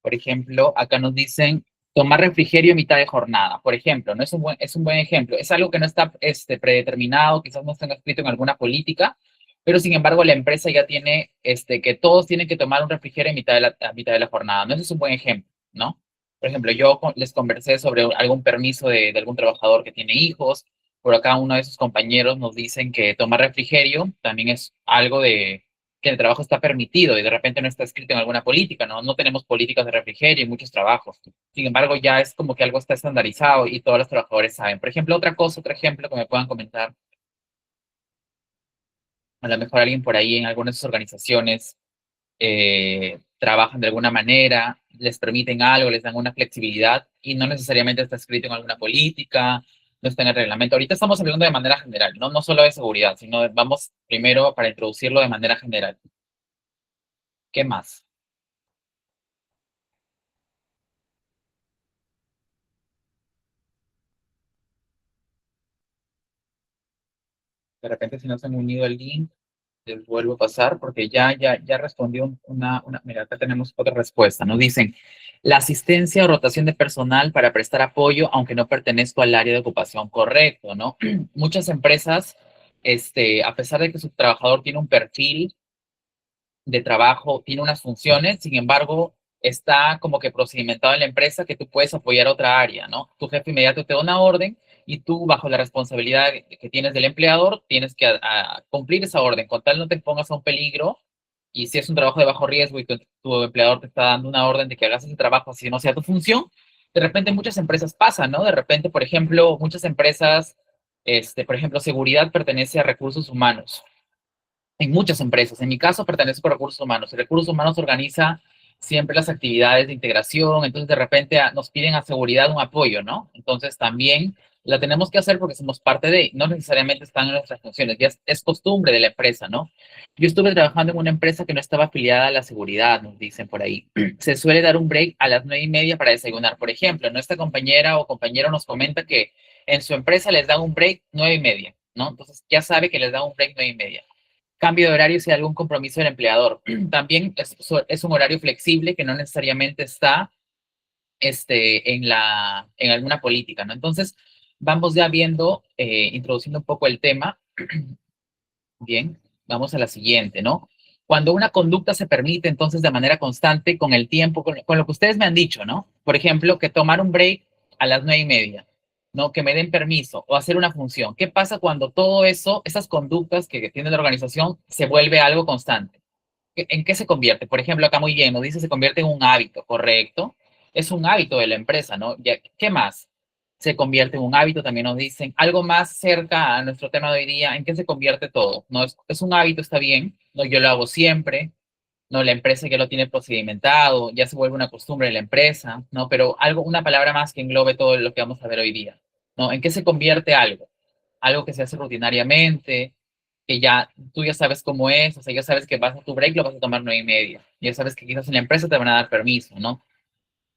Por ejemplo, acá nos dicen tomar refrigerio a mitad de jornada. Por ejemplo, no es un buen ejemplo. Es algo que no está predeterminado, quizás no está escrito en alguna política, pero sin embargo la empresa ya tiene que todos tienen que tomar un refrigerio a mitad de la jornada. No, ese es un buen ejemplo, ¿no? Por ejemplo, les conversé sobre algún permiso de algún trabajador que tiene hijos. Por acá uno de sus compañeros nos dicen que tomar refrigerio también es algo de que el trabajo está permitido y de repente no está escrito en alguna política, ¿no? No tenemos políticas de refrigerio en muchos trabajos. Sin embargo, ya es como que algo está estandarizado y todos los trabajadores saben. Por ejemplo, otra cosa, otro ejemplo que me puedan comentar, a lo mejor alguien por ahí en algunas de sus organizaciones trabajan de alguna manera, les permiten algo, les dan una flexibilidad y no necesariamente está escrito en alguna política, no está en el reglamento. Ahorita estamos hablando de manera general, no, no solo de seguridad, sino vamos primero para introducirlo de manera general. ¿Qué más? De repente si no se han unido al link, les vuelvo a pasar porque ya respondió mira, acá tenemos otra respuesta. Nos dicen, la asistencia o rotación de personal para prestar apoyo, aunque no pertenezca al área de ocupación, correcto, ¿no? Muchas empresas, a pesar de que su trabajador tiene un perfil de trabajo, tiene unas funciones, sin embargo, está como que procedimentado en la empresa que tú puedes apoyar a otra área, ¿no? Tu jefe inmediato te da una orden y tú, bajo la responsabilidad que tienes del empleador, tienes que cumplir esa orden, con tal no te pongas a un peligro. Y si es un trabajo de bajo riesgo y tu empleador te está dando una orden de que hagas ese trabajo, así no sea tu función, de repente muchas empresas pasan, ¿no? De repente, por ejemplo, muchas empresas, por ejemplo, seguridad pertenece a recursos humanos en muchas empresas. En mi caso pertenezco a recursos humanos. Y recursos humanos organiza siempre las actividades de integración, entonces de repente nos piden a seguridad un apoyo, ¿no? Entonces también la tenemos que hacer porque somos parte de, no necesariamente están en nuestras funciones, ya es costumbre de la empresa, ¿no? Yo estuve trabajando en una empresa que no estaba afiliada a la seguridad, nos dicen por ahí. Se suele dar un break a las 9:30 para desayunar. Por ejemplo, nuestra compañera o compañero nos comenta que en su empresa les dan un break 9:30, ¿no? Entonces ya sabe que les dan un break 9:30. Cambio de horario si hay algún compromiso del empleador. También es un horario flexible que no necesariamente está en alguna política, ¿no? Entonces, vamos ya viendo, introduciendo un poco el tema. Bien, vamos a la siguiente, ¿no? Cuando una conducta se permite, entonces, de manera constante, con el tiempo, con lo que ustedes me han dicho, ¿no? Por ejemplo, que tomar un break a las 9:30, ¿no? Que me den permiso o hacer una función. ¿Qué pasa cuando todo eso, esas conductas que tiene la organización, se vuelve algo constante? ¿En qué se convierte? Por ejemplo, acá muy bien, nos dice se convierte en un hábito, ¿correcto? Es un hábito de la empresa, ¿no? Ya, ¿qué más? Se convierte en un hábito, también nos dicen. Algo más cerca a nuestro tema de hoy día, ¿en qué se convierte todo? No es un hábito, está bien, ¿no? Yo lo hago siempre, ¿no? La empresa ya lo tiene procedimentado, ya se vuelve una costumbre de la empresa, ¿no? Pero algo, una palabra más que englobe todo lo que vamos a ver hoy día, ¿no? ¿En qué se convierte algo? Algo que se hace rutinariamente, que ya tú ya sabes cómo es, o sea, ya sabes que vas a tu break, lo vas a tomar 9:30. Ya sabes que quizás en la empresa te van a dar permiso, ¿no?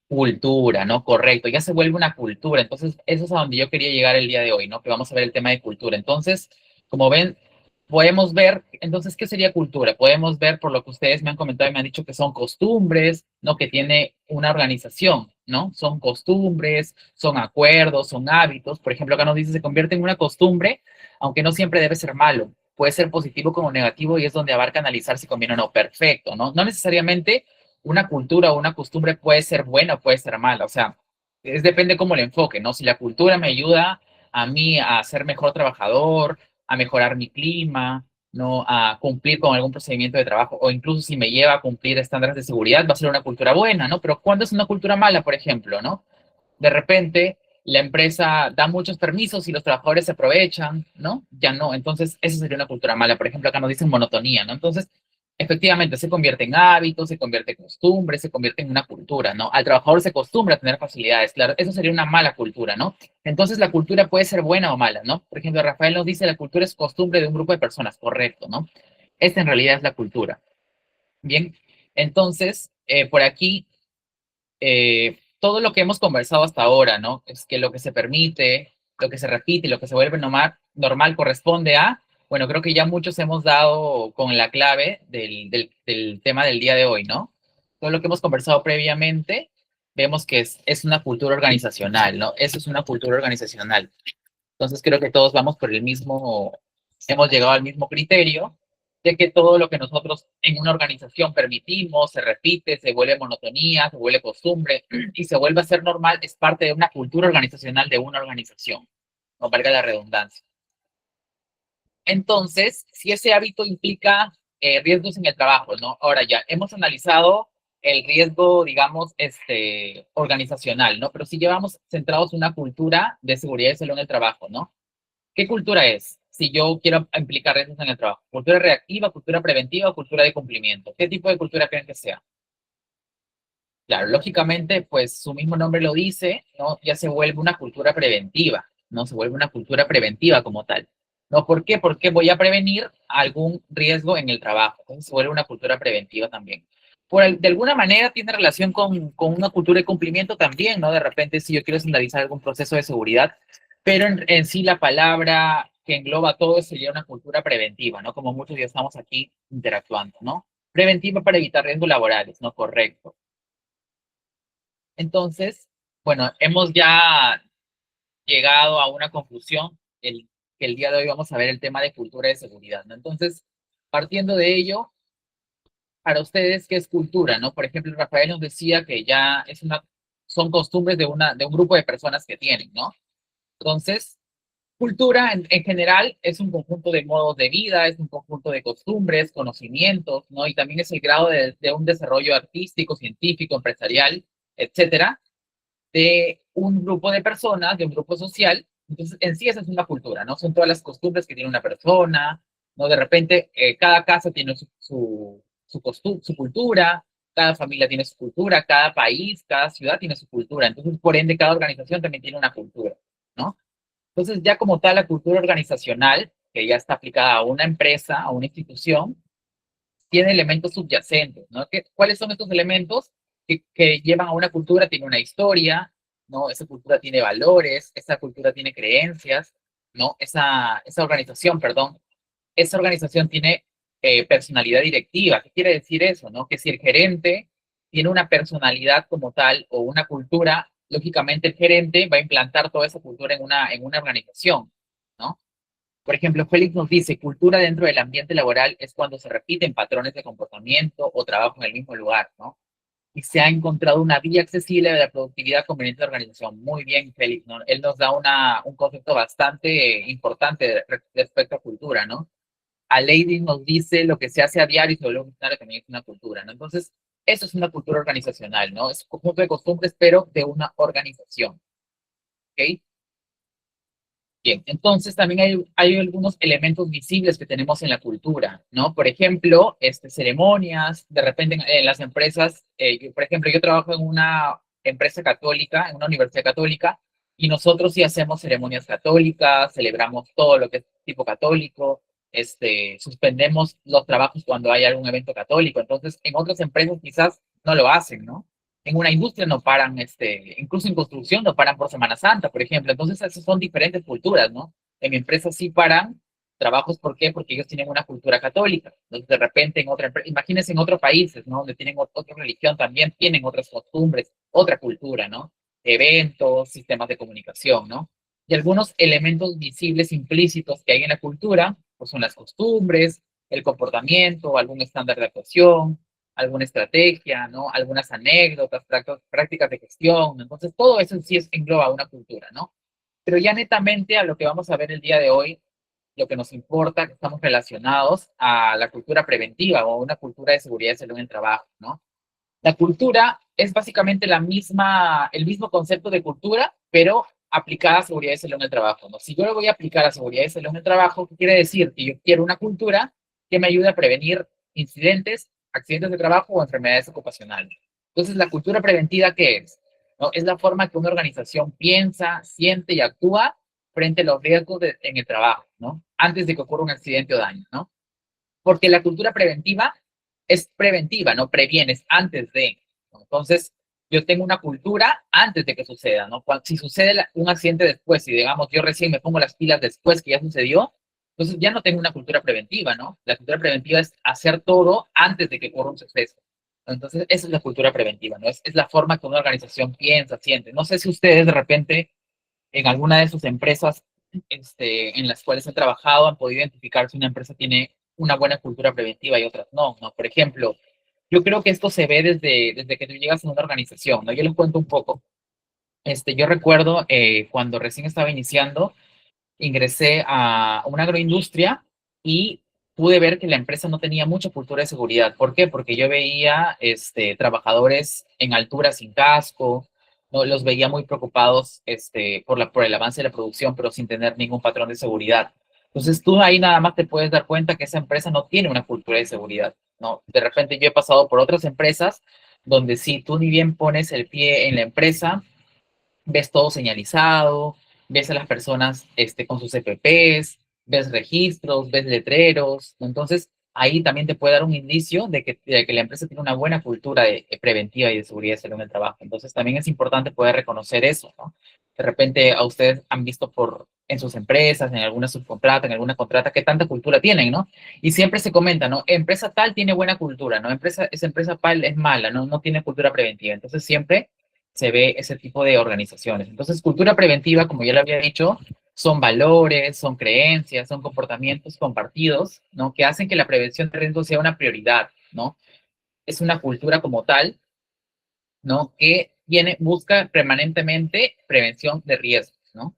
Cultura, ¿no? Correcto, ya se vuelve una cultura. Entonces, eso es a donde yo quería llegar el día de hoy, ¿no? Que vamos a ver el tema de cultura. Entonces, como ven, podemos ver, entonces, ¿qué sería cultura? Podemos ver por lo que ustedes me han comentado y me han dicho que son costumbres, ¿no? Que tiene una organización, ¿no? Son costumbres, son acuerdos, son hábitos. Por ejemplo, acá nos dice, se convierte en una costumbre, aunque no siempre debe ser malo. Puede ser positivo como negativo y es donde abarca analizar si conviene o no. Perfecto, ¿no? No necesariamente una cultura o una costumbre puede ser buena o puede ser mala. O sea, depende cómo le enfoque, ¿no? Si la cultura me ayuda a mí a ser mejor trabajador, a mejorar mi clima, ¿no? A cumplir con algún procedimiento de trabajo, o incluso si me lleva a cumplir estándares de seguridad, va a ser una cultura buena, ¿no? Pero ¿cuándo es una cultura mala, por ejemplo, ¿no? De repente la empresa da muchos permisos y los trabajadores se aprovechan, ¿no? Ya no, entonces esa sería una cultura mala. Por ejemplo, acá nos dicen monotonía, ¿no? Entonces, efectivamente, se convierte en hábitos, se convierte en costumbre, se convierte en una cultura, ¿no? Al trabajador se acostumbra a tener facilidades, claro, eso sería una mala cultura, ¿no? Entonces, la cultura puede ser buena o mala, ¿no? Por ejemplo, Rafael nos dice, la cultura es costumbre de un grupo de personas, correcto, ¿no? Esta en realidad es la cultura. Bien, entonces, por aquí todo lo que hemos conversado hasta ahora, ¿no? Es que lo que se permite, lo que se repite, lo que se vuelve normal corresponde a, bueno, creo que ya muchos hemos dado con la clave del tema del día de hoy, ¿no? todo lo que hemos conversado previamente, vemos que es una cultura organizacional, ¿no? Eso es una cultura organizacional. Entonces creo que todos vamos por el mismo, hemos llegado al mismo criterio de que todo lo que nosotros en una organización permitimos, se repite, se vuelve monotonía, se vuelve costumbre y se vuelve a ser normal, es parte de una cultura organizacional de una organización, no valga la redundancia. Entonces, si ese hábito implica riesgos en el trabajo, ¿no? Ahora ya hemos analizado el riesgo, digamos, organizacional, ¿no? Pero si llevamos centrados en una cultura de seguridad y salud en el trabajo, ¿no? ¿Qué cultura es? Si yo quiero implicar riesgos en el trabajo. ¿Cultura reactiva, cultura preventiva o cultura de cumplimiento? ¿Qué tipo de cultura creen que sea? Claro, lógicamente, pues su mismo nombre lo dice, ¿no? Ya se vuelve una cultura preventiva, ¿no? Se vuelve una cultura preventiva como tal. ¿No? ¿Por qué? Porque voy a prevenir algún riesgo en el trabajo. Entonces se vuelve una cultura preventiva también. De alguna manera tiene relación con una cultura de cumplimiento también, ¿no? De repente, si yo quiero estandarizar algún proceso de seguridad, pero en sí la palabra que engloba todo sería una cultura preventiva, ¿no? Como muchos ya estamos aquí interactuando, ¿no? Preventiva para evitar riesgos laborales, ¿no? Correcto. Entonces, bueno, hemos ya llegado a una conclusión, que el día de hoy vamos a ver el tema de cultura de seguridad, ¿no? Entonces, partiendo de ello, para ustedes, ¿qué es cultura, no? Por ejemplo, Rafael nos decía que ya son costumbres de un grupo de personas que tienen, ¿no? Entonces, cultura en general es un conjunto de modos de vida, es un conjunto de costumbres, conocimientos, ¿no? Y también es el grado de un desarrollo artístico, científico, empresarial, etcétera, de un grupo de personas, de un grupo social. Entonces, en sí esa es una cultura, ¿no? Son todas las costumbres que tiene una persona, ¿no? De repente, cada casa tiene su cultura, cada familia tiene su cultura, cada país, cada ciudad tiene su cultura. Entonces, por ende, cada organización también tiene una cultura, ¿no? Entonces, ya como tal, la cultura organizacional, que ya está aplicada a una empresa, a una institución, tiene elementos subyacentes, ¿no? ¿Cuáles son estos elementos que llevan a una cultura? Tiene una historia, ¿no? Esa cultura tiene valores, esa cultura tiene creencias, ¿no? Esa organización, perdón, esa organización tiene personalidad directiva. ¿Qué quiere decir eso, no? Que si el gerente tiene una personalidad como tal o una cultura, lógicamente el gerente va a implantar toda esa cultura en una organización, ¿no? Por ejemplo, Félix nos dice, cultura dentro del ambiente laboral es cuando se repiten patrones de comportamiento o trabajo en el mismo lugar, ¿no? Y se ha encontrado una vía accesible de la productividad conveniente de la organización. Muy bien, Félix, ¿no? Él nos da un concepto bastante importante respecto a cultura, ¿no? A Lady nos dice lo que se hace a diario y se vuelve un también es una cultura, ¿no? Entonces, eso es una cultura organizacional, ¿no? Es un conjunto de costumbres, pero de una organización, ¿ok? Bien, entonces también hay algunos elementos visibles que tenemos en la cultura, ¿no? Por ejemplo, ceremonias, de repente en las empresas, por ejemplo, yo trabajo en una empresa católica, en una universidad católica, y nosotros sí hacemos ceremonias católicas, celebramos todo lo que es tipo católico, suspendemos los trabajos cuando hay algún evento católico, entonces en otras empresas quizás no lo hacen, ¿no? En una industria no paran, incluso en construcción no paran por Semana Santa, por ejemplo. Entonces, esas son diferentes culturas, ¿no? En mi empresa sí paran trabajos, ¿por qué? Porque ellos tienen una cultura católica. Entonces, de repente, en otra empresa, imagínense en otros países, ¿no? Donde tienen otra religión, también tienen otras costumbres, otra cultura, ¿no? Eventos, sistemas de comunicación, ¿no? Y algunos elementos visibles implícitos que hay en la cultura, pues son las costumbres, el comportamiento, algún estándar de actuación, alguna estrategia, ¿no? Algunas anécdotas, prácticas de gestión. Entonces, todo eso en sí engloba una cultura, ¿no? Pero ya netamente a lo que vamos a ver el día de hoy, lo que nos importa, que estamos relacionados a la cultura preventiva o una cultura de seguridad y salud en el trabajo, ¿no? La cultura es básicamente el mismo concepto de cultura, pero aplicada a seguridad y salud en el trabajo, ¿no? Si yo lo voy a aplicar a seguridad y salud en el trabajo, ¿qué quiere decir? Que yo quiero una cultura que me ayude a prevenir incidentes, accidentes de trabajo o enfermedades ocupacionales. Entonces, ¿la cultura preventiva qué es? ¿No? Es la forma que una organización piensa, siente y actúa frente a los riesgos en el trabajo, ¿no? Antes de que ocurra un accidente o daño, ¿no? Porque la cultura preventiva es preventiva, no previenes antes de. ¿No? Entonces, yo tengo una cultura antes de que suceda, ¿no? Si sucede un accidente después, y digamos, yo recién me pongo las pilas después que ya sucedió, entonces ya no tengo una cultura preventiva, ¿no? La cultura preventiva es hacer todo antes de que ocurra un suceso. Entonces, esa es la cultura preventiva, ¿no? Es la forma que una organización piensa, siente. No sé si ustedes de repente en alguna de sus empresas en las cuales han trabajado han podido identificar si una empresa tiene una buena cultura preventiva y otras no, ¿no? Por ejemplo, yo creo que esto se ve desde que tú llegas a una organización, ¿no? Yo les cuento un poco. Yo recuerdo cuando recién estaba iniciando, ingresé a una agroindustria y pude ver que la empresa no tenía mucha cultura de seguridad. ¿Por qué? Porque yo veía trabajadores en altura sin casco, no los veía muy preocupados por el avance de la producción, pero sin tener ningún patrón de seguridad. Entonces tú ahí nada más te puedes dar cuenta que esa empresa no tiene una cultura de seguridad, ¿no? De repente yo he pasado por otras empresas donde si tú ni bien pones el pie en la empresa, ves todo señalizado, ves a las personas con sus EPPs, ves registros, ves letreros. Entonces, ahí también te puede dar un indicio de que la empresa tiene una buena cultura preventiva y de seguridad y salud en el trabajo. Entonces, también es importante poder reconocer eso, ¿no? De repente, a ustedes han visto en sus empresas, en alguna subcontrata, en alguna contrata, qué tanta cultura tienen, ¿no? Y siempre se comenta, ¿no? Empresa tal tiene buena cultura, ¿no? Esa empresa tal es mala, ¿no? No tiene cultura preventiva. Entonces, siempre se ve ese tipo de organizaciones. Entonces, cultura preventiva, como ya lo había dicho, son valores, son creencias, son comportamientos compartidos, ¿no? Que hacen que la prevención de riesgos sea una prioridad, ¿no? Es una cultura como tal, ¿no? Que busca permanentemente prevención de riesgos, ¿no?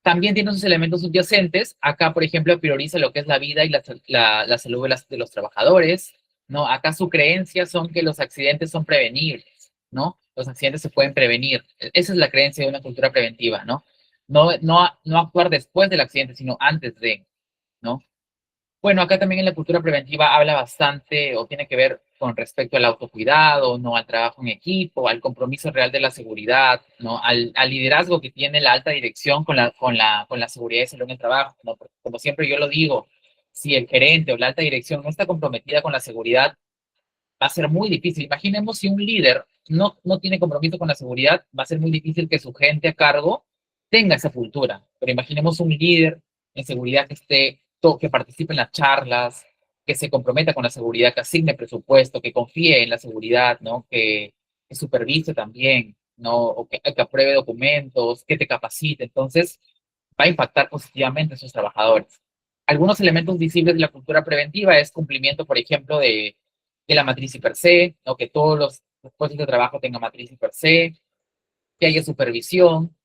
También tiene sus elementos subyacentes. Acá, por ejemplo, prioriza lo que es la vida y la salud de los trabajadores, ¿no? Acá su creencia son que los accidentes son prevenibles, ¿no? Los accidentes se pueden prevenir. Esa es la creencia de una cultura preventiva, ¿no? No actuar después del accidente, sino antes de, ¿no? Bueno, acá también en la cultura preventiva habla bastante o tiene que ver con respecto al autocuidado, ¿no? Al trabajo en equipo, al compromiso real de la seguridad, ¿no? Al liderazgo que tiene la alta dirección con la seguridad y salud en el trabajo, ¿no? Porque como siempre yo lo digo, si el gerente o la alta dirección no está comprometida con la seguridad, va a ser muy difícil. Imaginemos si un líder no tiene compromiso con la seguridad, va a ser muy difícil que su gente a cargo tenga esa cultura. Pero imaginemos un líder en seguridad que participe en las charlas, que se comprometa con la seguridad, que asigne presupuesto, que confíe en la seguridad, ¿no? Que supervise también, ¿no? O que apruebe documentos, que te capacite. Entonces, va a impactar positivamente en sus trabajadores. Algunos elementos visibles de la cultura preventiva es cumplimiento, por ejemplo, de la matriz per se, ¿no? Que todos los puestos de trabajo tengan matriz per se, que haya supervisión,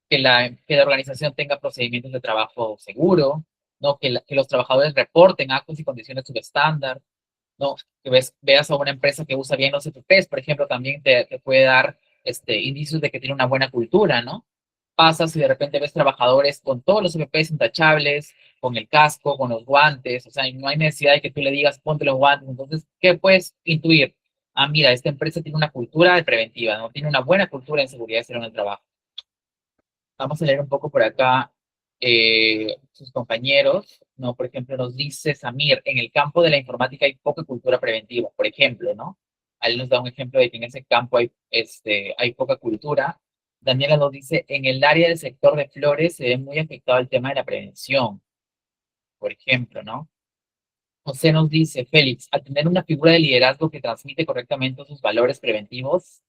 que la organización tenga procedimientos de trabajo seguro, ¿no? Que los trabajadores reporten actos y condiciones subestándar, ¿no? Veas a una empresa que usa bien los FPs, por ejemplo, también te puede dar indicios de que tiene una buena cultura, ¿no? Pasas y de repente ves trabajadores con todos los FPs intachables, con el casco, con los guantes, o sea, no hay necesidad de que tú le digas ponte los guantes. Entonces, ¿qué puedes intuir? Ah, mira, esta empresa tiene una cultura de preventiva, ¿no? Tiene una buena cultura en seguridad y salud en el trabajo. Vamos a leer un poco por acá sus compañeros, ¿no? Por ejemplo, nos dice Samir, en el campo de la informática hay poca cultura preventiva, por ejemplo, ¿no? Él nos da un ejemplo de que en ese campo hay poca cultura. Daniela nos dice, en el área del sector de flores se ve muy afectado el tema de la prevención, por ejemplo, ¿no? José nos dice, Félix, al tener una figura de liderazgo que transmite correctamente sus valores preventivos,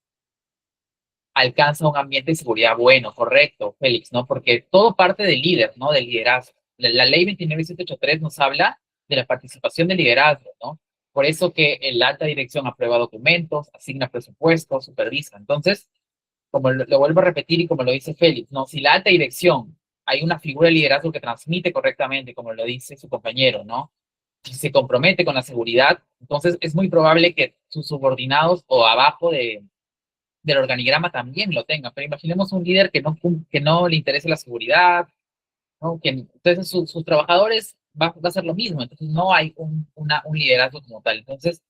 alcanza un ambiente de seguridad bueno, correcto, Félix, ¿no? Porque todo parte del líder, ¿no? Del liderazgo. La ley 29783 nos habla de la participación del liderazgo, ¿no? Por eso que el alta dirección aprueba documentos, asigna presupuestos, supervisa. Entonces, como lo vuelvo a repetir y como lo dice Félix, ¿no? Si la alta dirección hay una figura de liderazgo que transmite correctamente, como lo dice su compañero, ¿no? Si se compromete con la seguridad, entonces es muy probable que sus subordinados o abajo del organigrama también lo tengan. Pero imaginemos un líder que no le interese la seguridad, ¿no? Entonces sus trabajadores va a ser lo mismo. Entonces no hay un liderazgo como tal. Entonces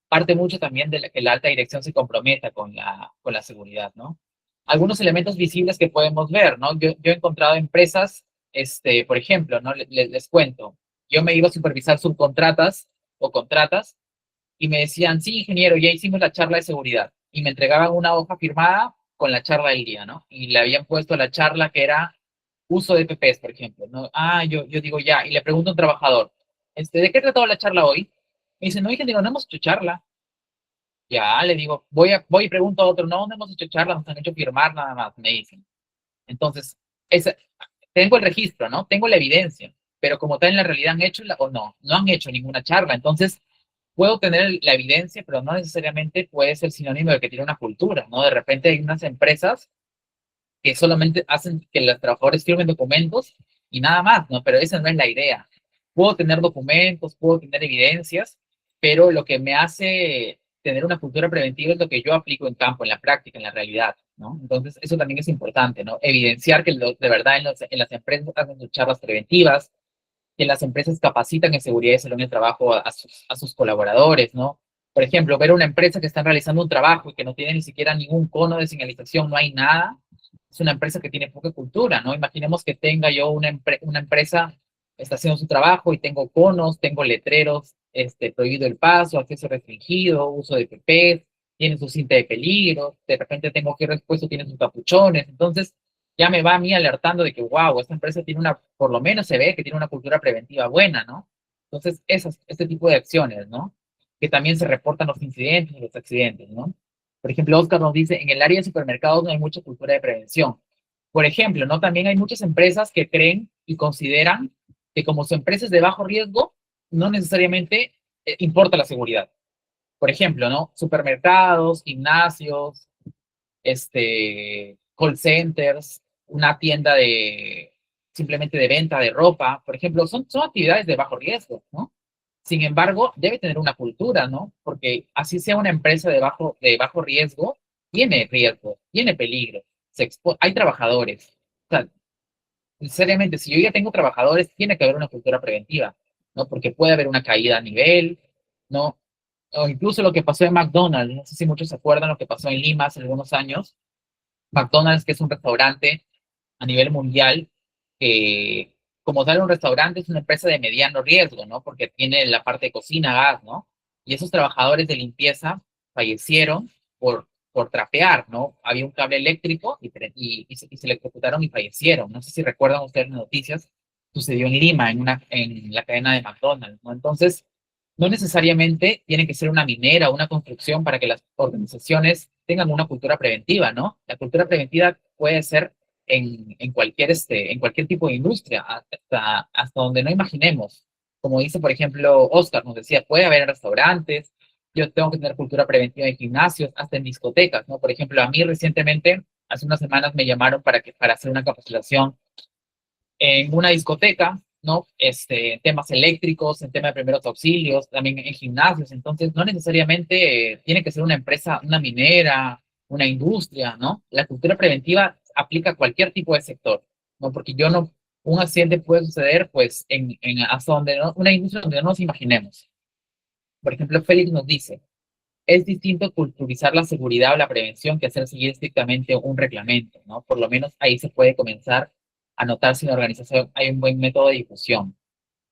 parte mucho también de que la alta dirección se comprometa con la seguridad, ¿no? Algunos elementos visibles que podemos ver, ¿no? Yo he encontrado empresas, por ejemplo, ¿no? Les cuento, yo me iba a supervisar subcontratas o contratas y me decían, sí, ingeniero, ya hicimos la charla de seguridad. Y me entregaban una hoja firmada con la charla del día, ¿no? Y le habían puesto la charla que era uso de PPs, por ejemplo, ¿no? Ah, yo digo ya, y le pregunto a un trabajador, ¿de qué trataba la charla hoy? Me dice, no, ingeniero, no hemos hecho charla. Ya, le digo, voy y pregunto a otro, no, no hemos hecho charlas, nos han hecho firmar nada más, me dicen. Entonces, ese, tengo el registro, ¿no? Tengo la evidencia, pero como tal en la realidad han hecho o no, no han hecho ninguna charla. Entonces, puedo tener la evidencia, pero no necesariamente puede ser sinónimo de que tiene una cultura, ¿no? De repente hay unas empresas que solamente hacen que los trabajadores firmen documentos y nada más, ¿no? Pero esa no es la idea. Puedo tener documentos, puedo tener evidencias, pero lo que me hace tener una cultura preventiva es lo que yo aplico en campo, en la práctica, en la realidad, ¿no? Entonces, eso también es importante, ¿no? Evidenciar que de verdad en las empresas hacen sus charlas preventivas, que las empresas capacitan en seguridad y salud en el trabajo a sus colaboradores, ¿no? Por ejemplo, ver una empresa que está realizando un trabajo y que no tiene ni siquiera ningún cono de señalización, no hay nada, es una empresa que tiene poca cultura, ¿no? Imaginemos que tenga yo una empresa, está haciendo su trabajo y tengo conos, tengo letreros, prohibido el paso, acceso restringido, uso de PPs, tiene su cinta de peligro, de repente tengo que respuesto, tiene sus capuchones, entonces ya me va a mí alertando de que, wow, esta empresa tiene una, por lo menos se ve que tiene una cultura preventiva buena, ¿no? Entonces, este tipo de acciones, ¿no? Que también se reportan los incidentes y los accidentes, ¿no? Por ejemplo, Oscar nos dice, en el área de supermercados no hay mucha cultura de prevención. Por ejemplo, ¿no? También hay muchas empresas que creen y consideran que como son empresas de bajo riesgo, no necesariamente importa la seguridad. Por ejemplo, ¿no? Supermercados, gimnasios, call centers, una tienda de simplemente de venta de ropa, por ejemplo, son actividades de bajo riesgo, ¿no? Sin embargo, debe tener una cultura, ¿no? Porque así sea una empresa de bajo riesgo, tiene peligro, hay trabajadores. O sea, necesariamente, si yo ya tengo trabajadores, tiene que haber una cultura preventiva, ¿no? Porque puede haber una caída a nivel, ¿no? O incluso lo que pasó en McDonald's, no sé si muchos se acuerdan lo que pasó en Lima hace algunos años, McDonald's, que es un restaurante a nivel mundial, que como tal un restaurante es una empresa de mediano riesgo, ¿no? Porque tiene la parte de cocina, gas, ¿no? Y esos trabajadores de limpieza fallecieron por trapear, ¿no? Había un cable eléctrico y se electrocutaron y fallecieron. No sé si recuerdan ustedes las noticias, sucedió en Lima, en la cadena de McDonald's, ¿no? Entonces, no necesariamente tiene que ser una minera o una construcción para que las organizaciones tengan una cultura preventiva, ¿no? La cultura preventiva puede ser en cualquier tipo de industria, hasta donde no imaginemos. Como dice, por ejemplo, Oscar nos decía, puede haber restaurantes, yo tengo que tener cultura preventiva en gimnasios, hasta en discotecas, ¿no? Por ejemplo, a mí recientemente, hace unas semanas me llamaron para hacer una capacitación en una discoteca, ¿no? En temas eléctricos, en temas de primeros auxilios, también en gimnasios. Entonces, no necesariamente tiene que ser una empresa, una minera, una industria, ¿no? La cultura preventiva aplica a cualquier tipo de sector, ¿no? Porque yo no, un accidente puede suceder, pues, hasta donde una industria donde no nos imaginemos. Por ejemplo, Félix nos dice, es distinto culturizar la seguridad o la prevención que hacer seguir estrictamente un reglamento, ¿no? Por lo menos ahí se puede comenzar a notar si en la organización hay un buen método de difusión.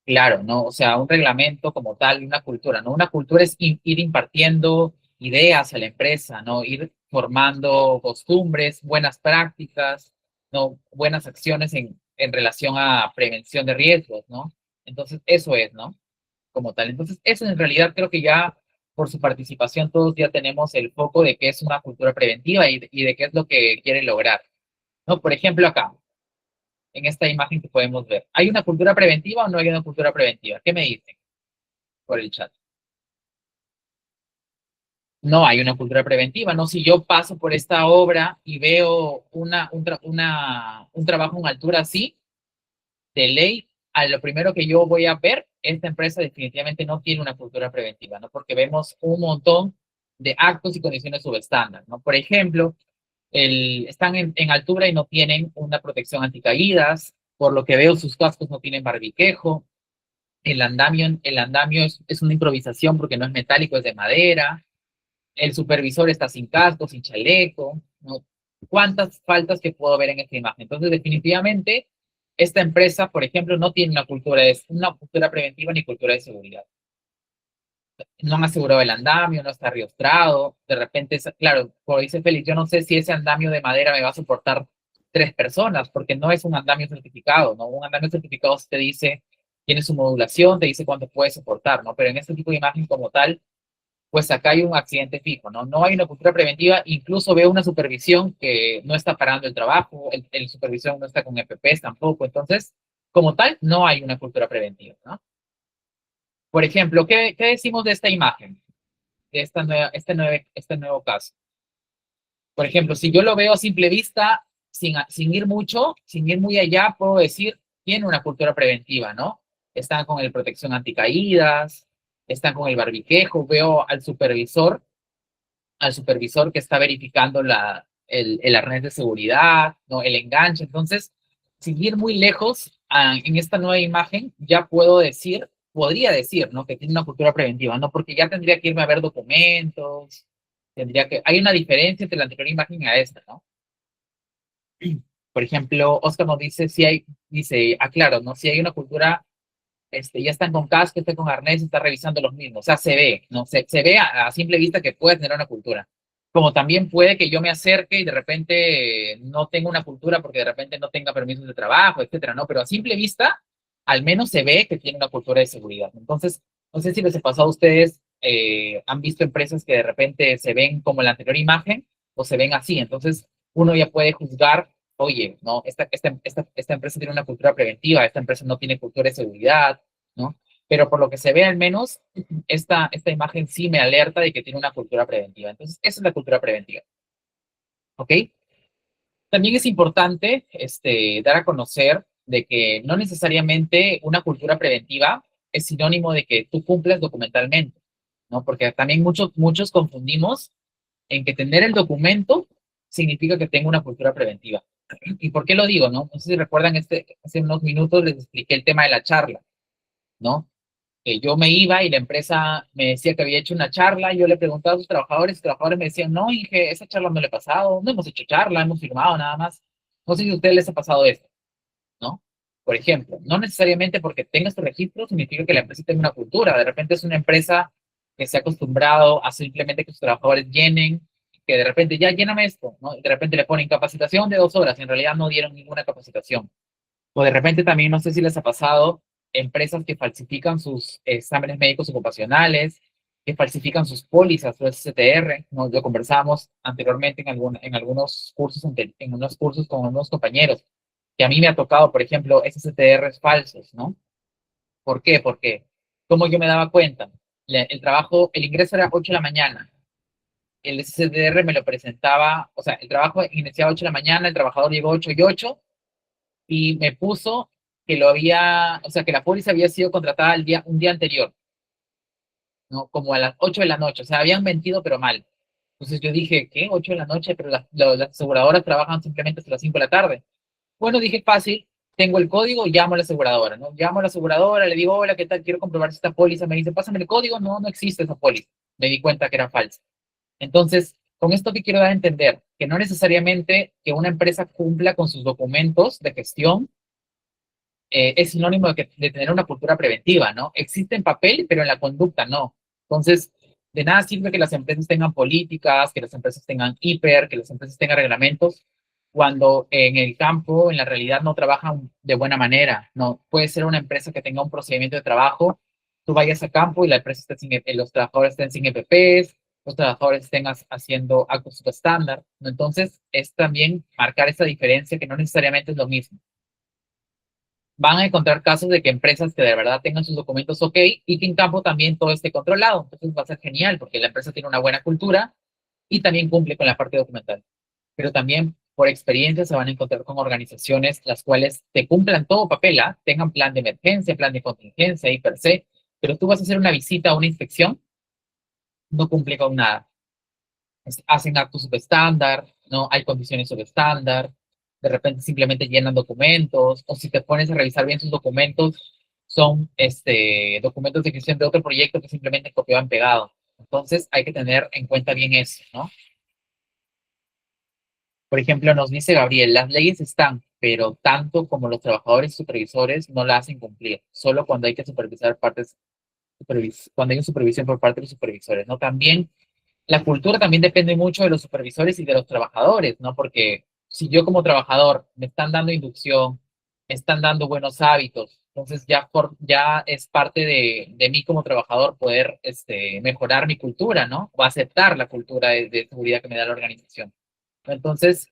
Claro, ¿no? O sea, un reglamento como tal, una cultura, ¿no? Una cultura es ir impartiendo ideas a la empresa, ¿no? Ir formando costumbres, buenas prácticas, ¿no? Buenas acciones en relación a prevención de riesgos, ¿no? Entonces, eso es, ¿no? Como tal. Entonces, eso en realidad creo que ya por su participación todos ya tenemos el foco de qué es una cultura preventiva y de qué es lo que quiere lograr, ¿no? Por ejemplo, acá, en esta imagen que podemos ver, ¿hay una cultura preventiva o no hay una cultura preventiva? ¿Qué me dicen por el chat? No hay una cultura preventiva, ¿no? Si yo paso por esta obra y veo un trabajo en altura así, de ley, a lo primero que yo voy a ver, esta empresa definitivamente no tiene una cultura preventiva, ¿no? Porque vemos un montón de actos y condiciones subestándar, ¿no? Por ejemplo, están en altura y no tienen una protección anticaídas, por lo que veo sus cascos no tienen barbiquejo, el andamio es una improvisación porque no es metálico, es de madera, el supervisor está sin casco, sin chaleco, ¿no? ¿Cuántas faltas que puedo ver en esta imagen? Entonces, definitivamente, esta empresa, por ejemplo, no tiene una cultura preventiva ni cultura de seguridad. No han asegurado el andamio, no está riostrado, de repente, claro, como dice Félix, yo no sé si ese andamio de madera me va a soportar 3 personas, porque no es un andamio certificado, ¿no? Un andamio certificado te dice, tiene su modulación, te dice cuánto puede soportar, ¿no? Pero en este tipo de imagen como tal, pues acá hay un accidente fijo, ¿no? No hay una cultura preventiva, incluso veo una supervisión que no está parando el trabajo, el supervisión no está con EPPs tampoco, entonces, como tal, no hay una cultura preventiva, ¿no? Por ejemplo, ¿qué decimos de esta imagen, de este nuevo caso? Por ejemplo, si yo lo veo a simple vista, sin ir mucho, sin ir muy allá, puedo decir, tiene una cultura preventiva, ¿no? Están con el protección anticaídas, están con el barbiquejo, veo al supervisor que está verificando el arnés de seguridad, ¿no? El enganche. Entonces, sin ir muy lejos, en esta nueva imagen, ya puedo decir, podría decir, ¿no? Que tiene una cultura preventiva, ¿no? Porque ya tendría que irme a ver documentos, hay una diferencia entre la anterior imagen y a esta, ¿no? Por ejemplo, Oscar nos dice si hay, dice, aclaro, ¿no? Si hay una cultura, ya están con casco, están con arnés, está revisando los mismos. O sea, se ve, ¿no? Se ve a simple vista que puede tener una cultura. Como también puede que yo me acerque y de repente no tenga una cultura porque de repente no tenga permisos de trabajo, etcétera, ¿no? Pero a simple vista, al menos se ve que tiene una cultura de seguridad. Entonces, no sé si les ha pasado a ustedes, han visto empresas que de repente se ven como la anterior imagen o se ven así. Entonces, uno ya puede juzgar, oye, no, esta empresa tiene una cultura preventiva, esta empresa no tiene cultura de seguridad, ¿no? Pero por lo que se ve al menos, esta imagen sí me alerta de que tiene una cultura preventiva. Entonces, esa es la cultura preventiva, ¿ok? También es importante dar a conocer de que no necesariamente una cultura preventiva es sinónimo de que tú cumplas documentalmente, ¿no? Porque también muchos confundimos en que tener el documento significa que tengo una cultura preventiva. ¿Y por qué lo digo, no? No sé si recuerdan, hace unos minutos les expliqué el tema de la charla, ¿no? Que yo me iba y la empresa me decía que había hecho una charla y yo le preguntaba a sus trabajadores y los trabajadores me decían, no, Inge, esa charla no le ha pasado, no hemos hecho charla, hemos firmado nada más. No sé si a ustedes les ha pasado esto, ¿no? Por ejemplo, no necesariamente porque tenga este registro significa que la empresa tenga una cultura. De repente es una empresa que se ha acostumbrado a simplemente que sus trabajadores llenen, que de repente ya lléname esto, ¿no? Y de repente le ponen capacitación de 2 horas y en realidad no dieron ninguna capacitación. O de repente también, no sé si les ha pasado, empresas que falsifican sus exámenes médicos ocupacionales, que falsifican sus pólizas, su STR, ¿no? Lo conversamos anteriormente en algunos cursos, en unos cursos con unos compañeros, que a mí me ha tocado, por ejemplo, STRs falsos, ¿no? ¿Por qué? Porque, como yo me daba cuenta, el ingreso era 8 de la mañana, el STR me lo presentaba, o sea, el trabajo iniciaba 8 de la mañana, el trabajador llegó 8:08, y me puso que o sea, que la póliza había sido contratada un día anterior, ¿no? Como a las 8 de la noche, o sea, habían mentido pero mal. Entonces yo dije, ¿qué? 8 de la noche, pero las aseguradoras trabajan simplemente hasta las 5 de la tarde. Bueno, dije, fácil, tengo el código, llamo a la aseguradora, ¿no? Llamo a la aseguradora, le digo, hola, ¿qué tal? Quiero comprobar si esta póliza. Me dice, pásame el código. No, no existe esa póliza. Me di cuenta que era falsa. Entonces, con esto que quiero dar a entender, que no necesariamente que una empresa cumpla con sus documentos de gestión es sinónimo de tener una cultura preventiva, ¿no? Existe en papel, pero en la conducta no. Entonces, de nada sirve que las empresas tengan políticas, que las empresas tengan hiper, que las empresas tengan reglamentos, cuando en el campo, en la realidad, no trabajan de buena manera, ¿no? Puede ser una empresa que tenga un procedimiento de trabajo, tú vayas a campo y la empresa esté los trabajadores estén sin EPPs, los trabajadores estén haciendo actos estándar, ¿no? Entonces, es también marcar esa diferencia que no necesariamente es lo mismo. Van a encontrar casos de que empresas que de verdad tengan sus documentos ok y que en campo también todo esté controlado. Entonces va a ser genial porque la empresa tiene una buena cultura y también cumple con la parte documental. Pero también por experiencia se van a encontrar con organizaciones las cuales te cumplan todo papel, ¿ah? Tengan plan de emergencia, plan de contingencia y per se, pero tú vas a hacer una visita o una inspección, no cumple con nada. Hacen actos subestándar, ¿no? Hay condiciones subestándar, de repente simplemente llenan documentos, o si te pones a revisar bien sus documentos, son documentos de gestión de otro proyecto que simplemente copiaban pegado. Entonces hay que tener en cuenta bien eso, ¿no? Por ejemplo, nos dice Gabriel, las leyes están, pero tanto como los trabajadores y supervisores no la hacen cumplir, solo cuando hay que supervisar cuando hay una supervisión por parte de los supervisores, ¿no? También la cultura también depende mucho de los supervisores y de los trabajadores, ¿no? Porque si yo como trabajador me están dando inducción, me están dando buenos hábitos, Entonces ya es parte de mí como trabajador poder mejorar mi cultura, ¿no? O aceptar la cultura de seguridad que me da la organización. Entonces,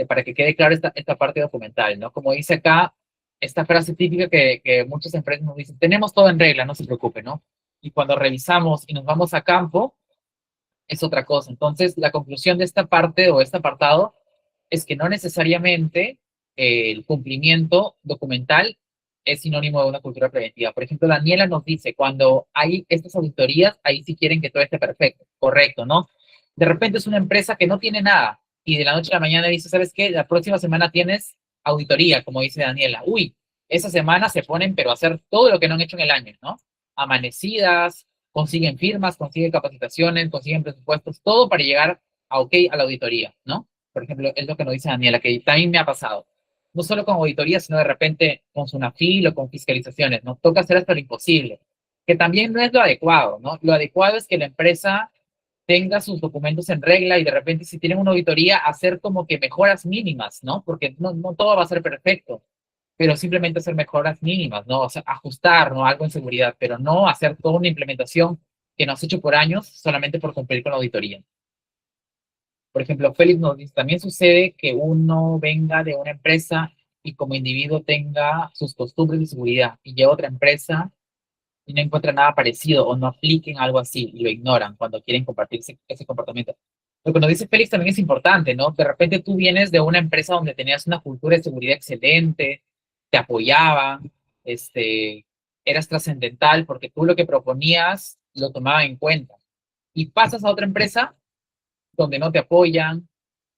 para que quede claro esta parte documental, ¿no? Como dice acá, esta frase típica que muchas empresas nos dicen, tenemos todo en regla, no se preocupe, ¿no? Y cuando revisamos y nos vamos a campo, es otra cosa. Entonces, la conclusión de esta parte o este apartado es que no necesariamente el cumplimiento documental es sinónimo de una cultura preventiva. Por ejemplo, Daniela nos dice, cuando hay estas auditorías, ahí sí quieren que todo esté perfecto, correcto, ¿no? De repente es una empresa que no tiene nada y de la noche a la mañana dice, ¿sabes qué? La próxima semana tienes auditoría, como dice Daniela. Uy, esa semana se ponen, pero a hacer todo lo que no han hecho en el año, ¿no? Amanecidas, consiguen firmas, consiguen capacitaciones, consiguen presupuestos, todo para llegar a OK a la auditoría, ¿no? Por ejemplo, es lo que nos dice Daniela, que también me ha pasado. No solo con auditoría, sino de repente con Sunafil o con fiscalizaciones, ¿no? Toca hacer hasta lo imposible, que también no es lo adecuado, ¿no? Lo adecuado es que la empresa tenga sus documentos en regla y de repente si tienen una auditoría, hacer como que mejoras mínimas, ¿no? Porque no todo va a ser perfecto, pero simplemente hacer mejoras mínimas, ¿no? O sea, ajustar, ¿no? Algo en seguridad, pero no hacer toda una implementación que no has hecho por años solamente por cumplir con la auditoría. Por ejemplo, Félix nos dice, también sucede que uno venga de una empresa y como individuo tenga sus costumbres de seguridad y lleva a otra empresa y no encuentra nada parecido o no apliquen algo así y lo ignoran cuando quieren compartir ese comportamiento. Lo que nos dice Félix también es importante, ¿no? De repente tú vienes de una empresa donde tenías una cultura de seguridad excelente, te apoyaba, este, eras trascendental porque tú lo que proponías lo tomaban en cuenta. Y pasas a otra empresa donde no te apoyan,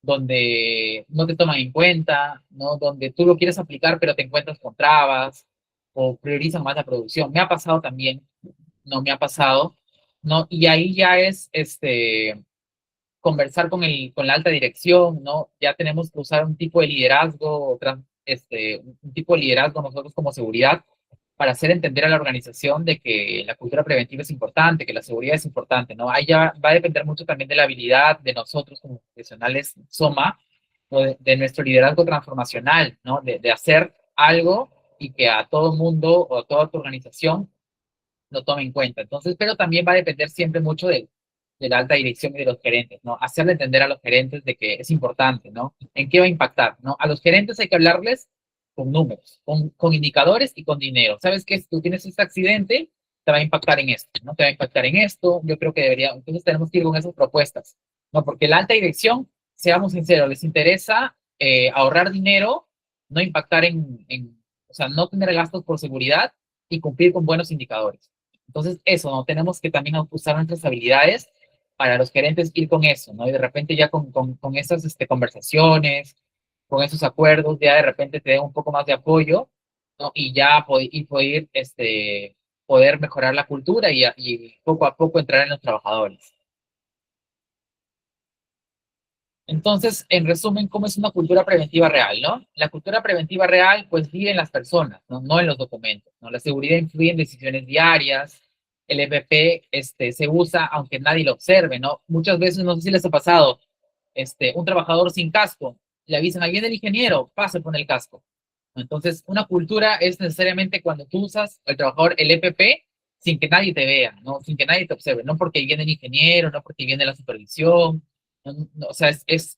donde no te toman en cuenta, ¿no? Donde tú lo quieres aplicar pero te encuentras con trabas o priorizan más la producción. Me ha pasado también, no me ha pasado, ¿no? Y ahí ya es conversar con la alta dirección, ¿no? Ya tenemos que usar un tipo de liderazgo, un tipo de liderazgo nosotros como seguridad para hacer entender a la organización de que la cultura preventiva es importante, que la seguridad es importante, ¿no? Ahí ya va a depender mucho también de la habilidad de nosotros como profesionales SOMA, o de nuestro liderazgo transformacional, ¿no? De hacer algo y que a todo mundo o a toda tu organización lo tome en cuenta. Entonces, pero también va a depender siempre mucho de la alta dirección y de los gerentes, ¿no? Hacerle entender a los gerentes de que es importante, ¿no? ¿En qué va a impactar, ¿no? A los gerentes hay que hablarles con números, con indicadores y con dinero. ¿Sabes qué? Si tú tienes este accidente, te va a impactar en esto, ¿no? Te va a impactar en esto. Yo creo que debería, entonces tenemos que ir con esas propuestas, ¿no? Porque la alta dirección, seamos sinceros, les interesa ahorrar dinero, no impactar o sea, no tener gastos por seguridad y cumplir con buenos indicadores. Entonces, eso, ¿no? Tenemos que también usar nuestras habilidades para los gerentes ir con eso, ¿no? Y de repente ya con esas conversaciones, con esos acuerdos, ya de repente te den un poco más de apoyo, ¿no? Y ya poder, poder mejorar la cultura y poco a poco entrar en los trabajadores. Entonces, en resumen, ¿cómo es una cultura preventiva real, no? La cultura preventiva real, pues, vive en las personas, ¿no? No en los documentos, ¿no? La seguridad influye en decisiones diarias, el EPP, se usa aunque nadie lo observe, ¿no? Muchas veces, no sé si les ha pasado, un trabajador sin casco, le avisan, ahí viene el ingeniero, pase, pone el casco. Entonces, una cultura es necesariamente cuando tú usas el trabajador, el EPP, sin que nadie te vea, ¿no? Sin que nadie te observe, no porque viene el ingeniero, no porque viene la supervisión, o sea,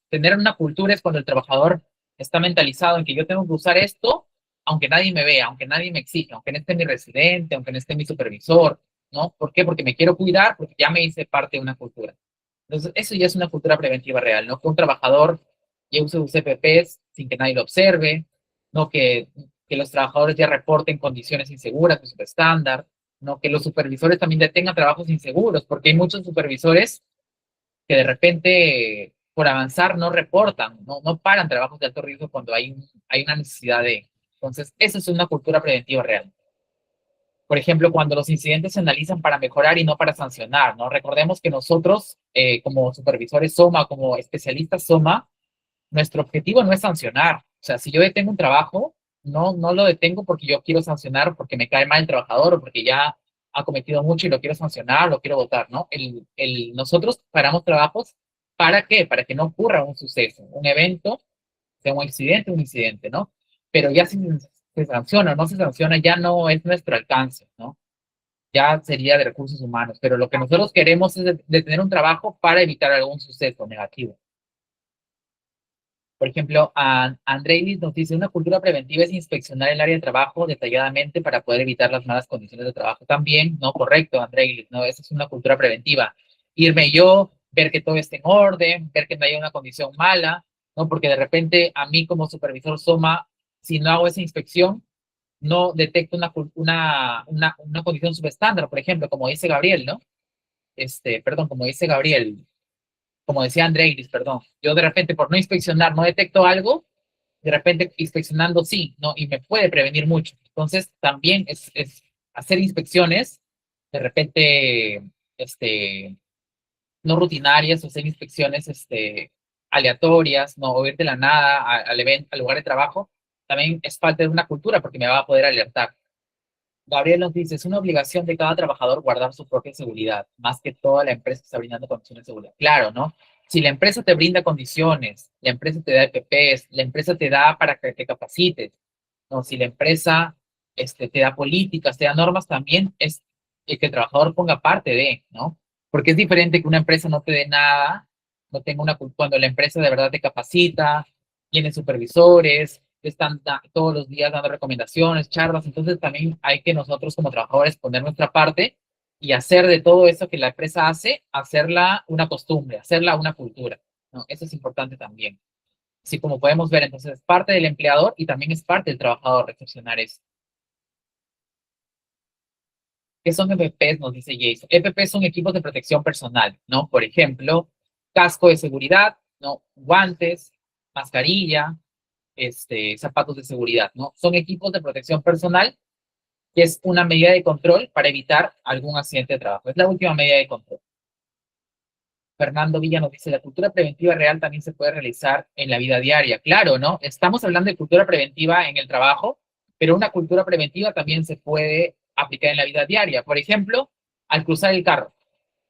tener una cultura es cuando el trabajador está mentalizado en que yo tengo que usar esto, aunque nadie me vea, aunque nadie me exija, aunque no esté mi residente, aunque no esté mi supervisor, ¿no? ¿Por qué? Porque me quiero cuidar, porque ya me hice parte de una cultura. Entonces, eso ya es una cultura preventiva real, ¿no? Que un trabajador ya use sus CPPs sin que nadie lo observe, ¿no? Que los trabajadores ya reporten condiciones inseguras de subestándar, ¿no? Que los supervisores también detengan trabajos inseguros, porque hay muchos supervisores que de repente por avanzar no reportan, no paran trabajos de alto riesgo cuando hay una necesidad de. Entonces, eso es una cultura preventiva real. Por ejemplo, cuando los incidentes se analizan para mejorar y no para sancionar, ¿no? Recordemos que nosotros, como supervisores SOMA, como especialistas SOMA, nuestro objetivo no es sancionar. O sea, si yo detengo un trabajo, no lo detengo porque yo quiero sancionar, porque me cae mal el trabajador o porque ya ha cometido mucho y lo quiero sancionar, lo quiero votar, ¿no? Nosotros paramos trabajos, ¿para qué? Para que no ocurra un suceso, un evento, sea un incidente, ¿no? Pero ya si se sanciona o no se sanciona ya no es nuestro alcance, ¿no? Ya sería de recursos humanos, pero lo que nosotros queremos es de tener un trabajo para evitar algún suceso negativo. Por ejemplo, Andreilis nos dice, una cultura preventiva es inspeccionar el área de trabajo detalladamente para poder evitar las malas condiciones de trabajo. También, no, correcto, Andreilis, no, esa es una cultura preventiva. Irme yo, ver que todo esté en orden, ver que no haya una condición mala, ¿no? Porque de repente a mí como supervisor SOMA, si no hago esa inspección, no detecto una condición subestándar, por ejemplo, como dice Gabriel, ¿no? Perdón, como dice Gabriel, como decía Andreilis, perdón, yo de repente por no inspeccionar no detecto algo, de repente inspeccionando sí, ¿no? Y me puede prevenir mucho. Entonces, también es hacer inspecciones, de repente, no rutinarias, o hacer inspecciones, aleatorias, no, o ir de la nada al evento, al lugar de trabajo, también es parte de una cultura porque me va a poder alertar. Gabriel nos dice, es una obligación de cada trabajador guardar su propia seguridad, más que toda la empresa está brindando condiciones de seguridad. Claro, ¿no? Si la empresa te brinda condiciones, la empresa te da EPPs, la empresa te da para que te capacites, ¿no? Si la empresa te da políticas, te da normas, también es que el trabajador ponga parte de, ¿no? Porque es diferente que una empresa no te dé nada, no tenga una, cuando la empresa de verdad te capacita, tiene supervisores, están todos los días dando recomendaciones, charlas, entonces también hay que nosotros como trabajadores poner nuestra parte y hacer de todo eso que la empresa hace, hacerla una costumbre, hacerla una cultura, ¿no? Eso es importante también. Así como podemos ver, entonces es parte del empleador y también es parte del trabajador reflexionar eso. ¿Qué son EPPs? Nos dice Jason. EPPs son equipos de protección personal, ¿no? Por ejemplo, casco de seguridad, ¿no? Guantes, mascarilla, zapatos de seguridad, ¿no? Son equipos de protección personal, que es una medida de control para evitar algún accidente de trabajo. Es la última medida de control. Fernando Villa nos dice, la cultura preventiva real también se puede realizar en la vida diaria. Claro, ¿no? Estamos hablando de cultura preventiva en el trabajo, pero una cultura preventiva también se puede aplicar en la vida diaria. Por ejemplo, al cruzar el carro,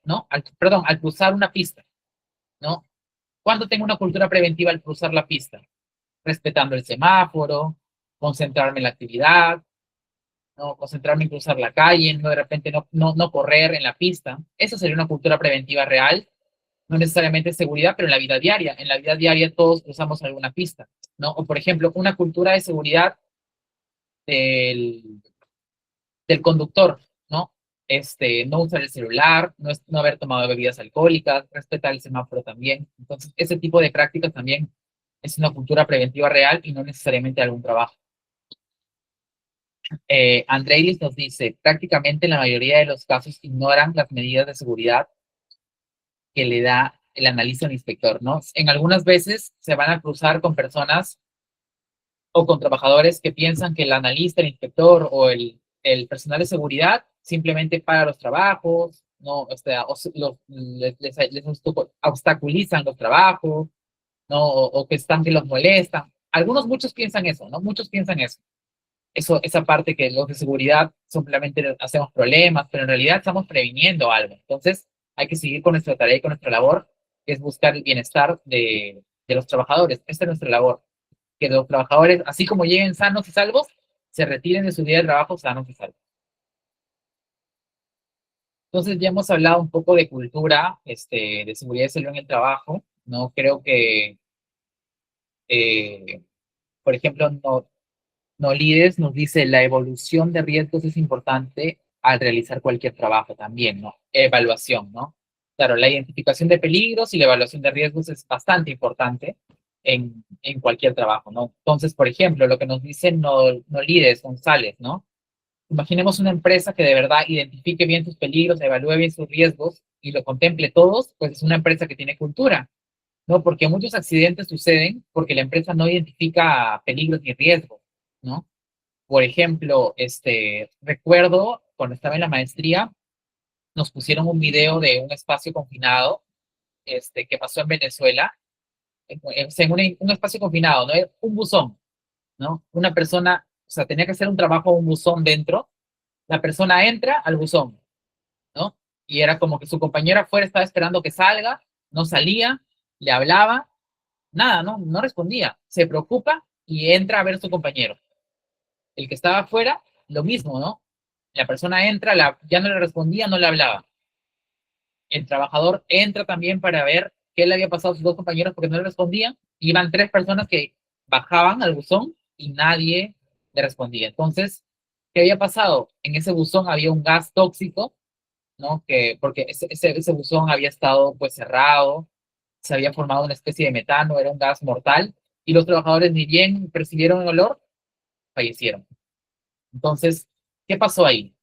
¿no? Perdón, al cruzar una pista, ¿no? ¿Cuándo tengo una cultura preventiva al cruzar la pista? Respetando el semáforo, concentrarme en la actividad, no concentrarme en cruzar la calle, no de repente no correr en la pista. Eso sería una cultura preventiva real, no necesariamente seguridad, pero en la vida diaria. En la vida diaria todos cruzamos alguna pista, ¿no? O por ejemplo, una cultura de seguridad del, del conductor, ¿no? No usar el celular, no haber tomado bebidas alcohólicas, respetar el semáforo también. Entonces, ese tipo de prácticas también es una cultura preventiva real y no necesariamente algún trabajo. Andreilis nos dice, prácticamente la mayoría de los casos ignoran las medidas de seguridad que le da el analista al inspector, ¿no? En algunas veces se van a cruzar con personas o con trabajadores que piensan que el analista, el inspector o el personal de seguridad simplemente para los trabajos, ¿no? Les obstaculizan los trabajos, ¿no? O que están que los molestan. Muchos piensan eso, ¿no? Muchos piensan eso. Esa parte que los de seguridad simplemente hacemos problemas, pero en realidad estamos previniendo algo. Entonces, hay que seguir con nuestra tarea y con nuestra labor, que es buscar el bienestar de los trabajadores. Esta es nuestra labor, que los trabajadores, así como lleguen sanos y salvos, se retiren de su día de trabajo sanos y salvos. Entonces, ya hemos hablado un poco de cultura, de seguridad y salud en el trabajo. No creo que, eh, por ejemplo, no Lides nos dice, la evolución de riesgos es importante al realizar cualquier trabajo también, ¿no? Evaluación, ¿no? Claro, la identificación de peligros y la evaluación de riesgos es bastante importante en cualquier trabajo, ¿no? Entonces, por ejemplo, lo que nos dice no Lides González, ¿no? Imaginemos una empresa que de verdad identifique bien sus peligros, evalúe bien sus riesgos y lo contemple todos, pues es una empresa que tiene cultura, ¿no? Porque muchos accidentes suceden porque la empresa no identifica peligros ni riesgos, ¿no? Por ejemplo, recuerdo cuando estaba en la maestría, nos pusieron un video de un espacio confinado, que pasó en Venezuela, en un espacio confinado, ¿no? Un buzón, ¿no? Una persona, o sea, tenía que hacer un trabajo, un buzón dentro, la persona entra al buzón, ¿no? Y era como que su compañera afuera estaba esperando que salga, no salía, le hablaba, nada, no respondía, se preocupa y entra a ver a su compañero. El que estaba afuera, lo mismo, ¿no? La persona entra, ya no le respondía, no le hablaba. El trabajador entra también para ver qué le había pasado a sus dos compañeros porque no le respondían. Iban tres personas que bajaban al buzón y nadie le respondía. Entonces, ¿qué había pasado? En ese buzón había un gas tóxico, ¿no? Porque ese buzón había estado pues cerrado, se había formado una especie de metano, era un gas mortal, y los trabajadores ni bien percibieron el olor, fallecieron. Entonces, ¿qué pasó ahí?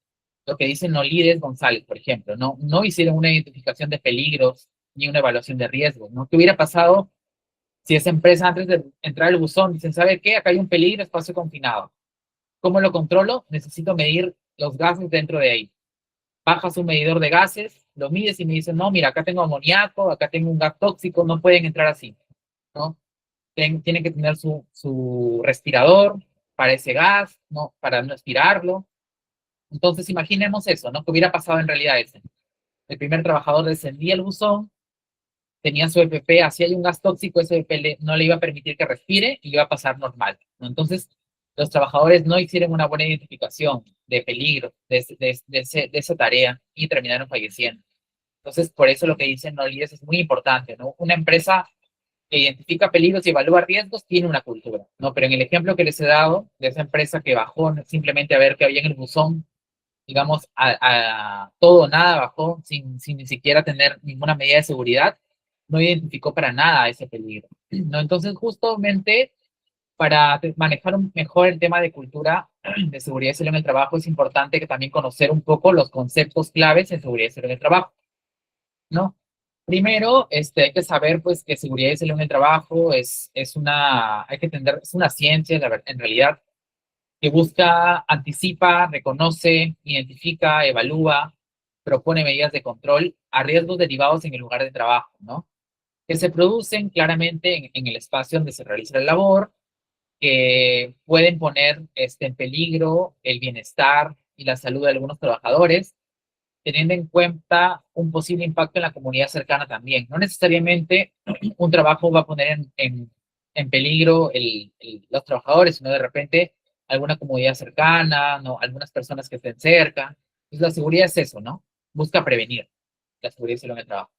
Lo que dice Nolides González, por ejemplo, no hicieron una identificación de peligros ni una evaluación de riesgos, ¿no? ¿Qué hubiera pasado si esa empresa antes de entrar al buzón dicen, ¿sabe qué? Acá hay un peligro, espacio confinado. ¿Cómo lo controlo? Necesito medir los gases dentro de ahí. Bajas un medidor de gases, lo mides y me dicen, no, mira, acá tengo amoníaco, acá tengo un gas tóxico, no pueden entrar así, ¿no? Tienen que tener su respirador para ese gas, ¿no? Para no expirarlo. Entonces, imaginemos eso, ¿no? ¿Qué hubiera pasado en realidad ese? El primer trabajador descendía el buzón, tenía su EPP, así hay un gas tóxico, ese EPP no le iba a permitir que respire y iba a pasar normal, ¿no? Entonces, los trabajadores no hicieron una buena identificación de peligro de esa tarea y terminaron falleciendo. Entonces, por eso lo que dicen no olvides es muy importante, ¿no? Una empresa que identifica peligros y evalúa riesgos tiene una cultura, ¿no? Pero en el ejemplo que les he dado de esa empresa que bajó simplemente a ver qué había en el buzón, digamos, a todo o nada bajó sin ni siquiera tener ninguna medida de seguridad, no identificó para nada ese peligro, ¿no? Entonces, justamente para manejar mejor el tema de cultura de seguridad y salud en el trabajo, es importante que también conocer un poco los conceptos claves en seguridad y salud en el trabajo, ¿no? Primero, hay que saber, pues, que seguridad y salud en el trabajo hay que entender, es una ciencia, en realidad, que busca, anticipa, reconoce, identifica, evalúa, propone medidas de control a riesgos derivados en el lugar de trabajo, ¿no? Que se producen claramente en el espacio donde se realiza la labor, que pueden poner en peligro el bienestar y la salud de algunos trabajadores, teniendo en cuenta un posible impacto en la comunidad cercana también. No necesariamente un trabajo va a poner en peligro los trabajadores, sino de repente alguna comunidad cercana, ¿no? Algunas personas que estén cerca. Entonces la seguridad es eso, ¿no? Busca prevenir la seguridad y en el trabajo.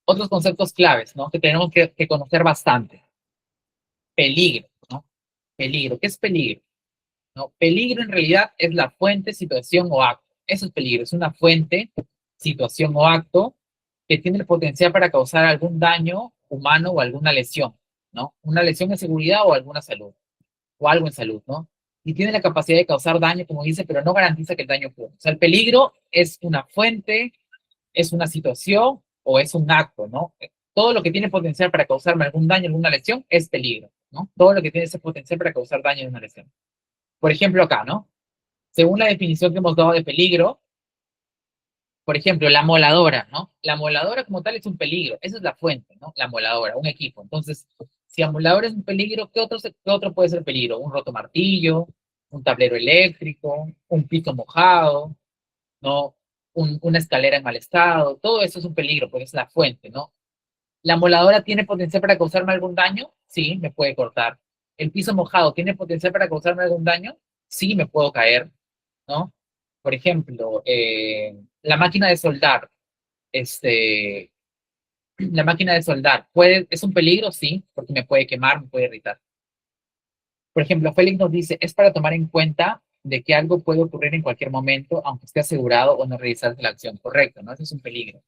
Otros conceptos claves, ¿no? Que tenemos que conocer bastante. Peligro, ¿no? Peligro. ¿Qué es peligro? ¿No? Peligro en realidad es la fuente, situación o acto. Eso es peligro, es una fuente, situación o acto que tiene el potencial para causar algún daño humano o alguna lesión, ¿no? Una lesión en seguridad o alguna salud, o algo en salud, ¿no? Y tiene la capacidad de causar daño, como dice, pero no garantiza que el daño ocurra. O sea, el peligro es una fuente, es una situación o es un acto, ¿no? Todo lo que tiene potencial para causarme algún daño, alguna lesión, es peligro, ¿no? Todo lo que tiene ese potencial para causar daño es una lesión. Por ejemplo, acá, ¿no? Según la definición que hemos dado de peligro, por ejemplo, la moladora, ¿no? La moladora como tal es un peligro, esa es la fuente, ¿no? La moladora, un equipo. Entonces, si la moladora es un peligro, ¿qué otro puede ser peligro? Un roto martillo, un tablero eléctrico, un piso mojado, ¿no? Una escalera en mal estado, todo eso es un peligro, porque es la fuente, ¿no? ¿La moladora tiene potencial para causarme algún daño? Sí, me puede cortar. ¿El piso mojado tiene potencial para causarme algún daño? Sí, me puedo caer, ¿no? Por ejemplo, la máquina de soldar, este, la máquina de soldar, ¿es un peligro? Sí, porque me puede quemar, me puede irritar. Por ejemplo, Félix nos dice, es para tomar en cuenta de que algo puede ocurrir en cualquier momento, aunque esté asegurado o no realizarse la acción. Correcto, ¿no? Eso es un peligro.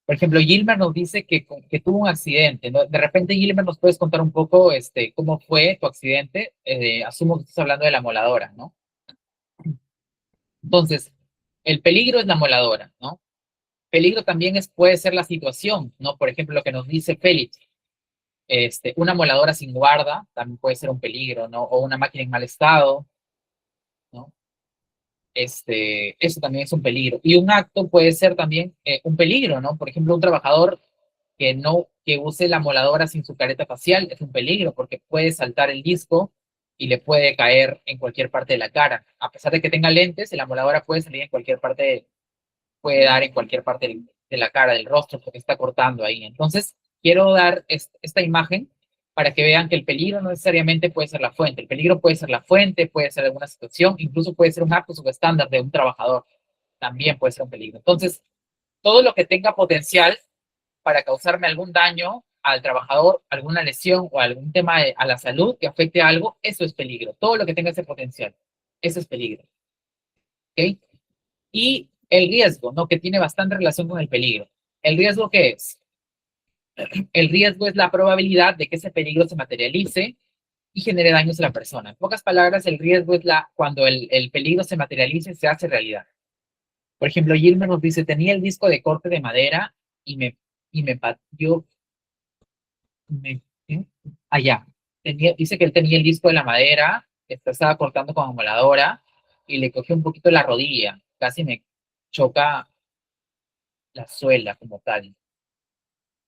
Por ejemplo, Gilmer nos dice que tuvo un accidente, ¿no? De repente, Gilmer, ¿nos puedes contar un poco cómo fue tu accidente? Asumo que estás hablando de la moladora, ¿no? Entonces, el peligro es la moladora, ¿no? Peligro también puede ser la situación, ¿no? Por ejemplo, lo que nos dice Félix, una moladora sin guarda también puede ser un peligro, ¿no? O una máquina en mal estado, ¿no? Eso también es un peligro. Y un acto puede ser también un peligro, ¿no? Por ejemplo, un trabajador que use la moladora sin su careta facial es un peligro porque puede saltar el disco y le puede caer en cualquier parte de la cara. A pesar de que tenga lentes, la moladora puede salir en cualquier parte, puede dar en cualquier parte de la cara, del rostro, porque está cortando ahí. Entonces, quiero dar esta imagen para que vean que el peligro no necesariamente puede ser la fuente. El peligro puede ser la fuente, puede ser alguna situación, incluso puede ser un acto subestándar de un trabajador. También puede ser un peligro. Entonces, todo lo que tenga potencial para causarme algún daño al trabajador, alguna lesión o algún tema a la salud que afecte a algo, eso es peligro. Todo lo que tenga ese potencial, eso es peligro. ¿Ok? Y el riesgo, ¿no? Que tiene bastante relación con el peligro. ¿El riesgo qué es? El riesgo es la probabilidad de que ese peligro se materialice y genere daños a la persona. En pocas palabras, el riesgo es cuando el peligro se materialice y se hace realidad. Por ejemplo, Gilmer nos dice, tenía el disco de corte de madera y me pateó, me, ¿eh? Allá. Dice que él tenía el disco de la madera, estaba cortando con amoladora y le cogió un poquito la rodilla, casi me choca la suela como tal.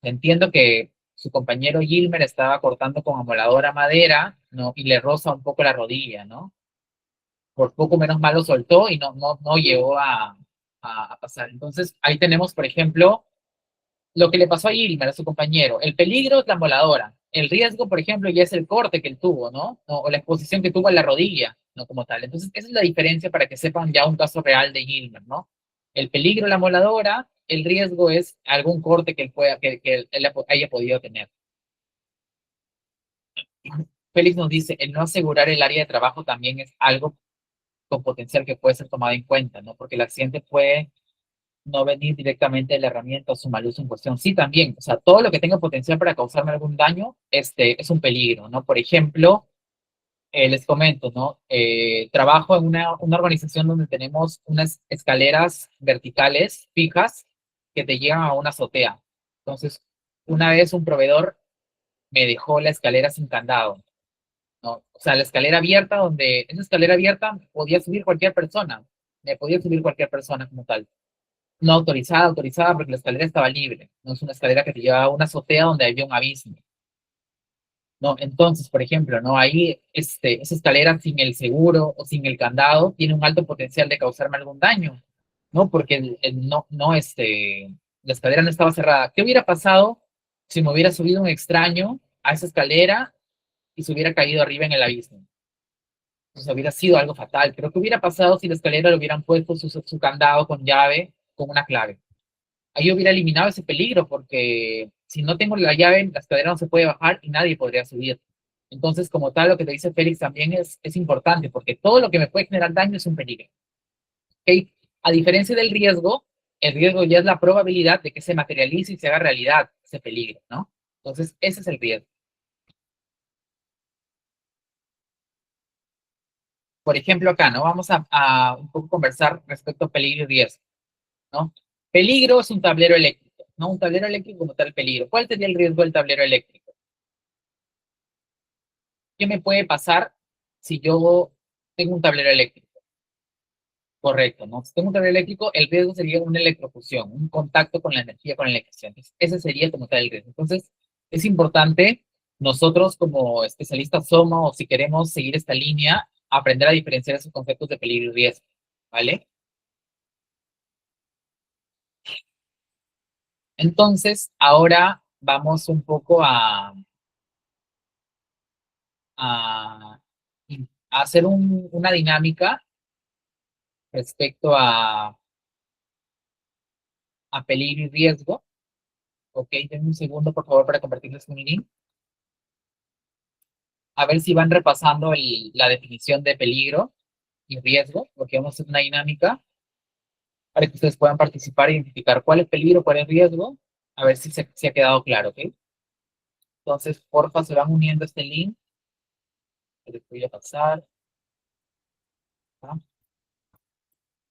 Entiendo que su compañero Gilmer estaba cortando con amoladora madera, ¿no? Y le roza un poco la rodilla, ¿no? Por poco menos mal lo soltó y no llegó a pasar. Entonces, ahí tenemos, por ejemplo, lo que le pasó a Gilmer, a su compañero. El peligro es la moladora. El riesgo, por ejemplo, ya es el corte que él tuvo, ¿no? O la exposición que tuvo en la rodilla, ¿no? Como tal. Entonces, esa es la diferencia para que sepan ya un caso real de Gilmer, ¿no? El peligro es la moladora, el riesgo es algún corte que él, que él haya podido tener. Félix nos dice, el no asegurar el área de trabajo también es algo con potencial que puede ser tomado en cuenta, ¿no? Porque el accidente puede no venir directamente de la herramienta o su mal uso en cuestión. Sí, también, o sea, todo lo que tenga potencial para causarme algún daño, es un peligro, ¿no? Por ejemplo, les comento, ¿no? Trabajo en una organización donde tenemos unas escaleras verticales fijas que te llegan a una azotea. Entonces, una vez un proveedor me dejó la escalera sin candado, ¿no? O sea, la escalera abierta, donde esa escalera abierta podía subir cualquier persona, me podía subir cualquier persona como tal. No autorizada, autorizada porque la escalera estaba libre. No es una escalera que te lleva a una azotea donde había un abismo. No, entonces, por ejemplo, no ahí esa escalera sin el seguro o sin el candado tiene un alto potencial de causarme algún daño, ¿no? Porque la escalera no estaba cerrada. ¿Qué hubiera pasado si me hubiera subido un extraño a esa escalera y se hubiera caído arriba en el abismo? Entonces hubiera sido algo fatal. Pero ¿qué hubiera pasado si la escalera le hubieran puesto su candado con llave, con una clave? Ahí hubiera eliminado ese peligro, porque si no tengo la llave, la escalera no se puede bajar y nadie podría subir. Entonces, como tal, lo que te dice Félix también es importante, porque todo lo que me puede generar daño es un peligro. ¿Ok? A diferencia del riesgo, el riesgo ya es la probabilidad de que se materialice y se haga realidad ese peligro, ¿no? Entonces, ese es el riesgo. Por ejemplo, acá, ¿no? Vamos a un poco conversar respecto a peligro y riesgo, ¿no? Peligro es un tablero eléctrico, ¿no? Un tablero eléctrico como tal peligro. ¿Cuál sería el riesgo del tablero eléctrico? ¿Qué me puede pasar si yo tengo un tablero eléctrico? Correcto, ¿no? Si tengo un tablero eléctrico, el riesgo sería una electrofusión, un contacto con la energía, con la electricidad. Entonces, ese sería como tal el riesgo. Entonces, es importante nosotros como especialistas somos, o si queremos seguir esta línea, aprender a diferenciar esos conceptos de peligro y riesgo, ¿vale? Entonces, ahora vamos un poco a, a hacer una dinámica respecto a peligro y riesgo. Ok, denme un segundo, por favor, para compartirles un link. A ver si van repasando la definición de peligro y riesgo, porque vamos a hacer una dinámica para que ustedes puedan participar e identificar cuál es peligro, cuál es riesgo, a ver si ha quedado claro, ¿ok? Entonces, porfa, se van uniendo a este link que les voy a pasar. ¿No?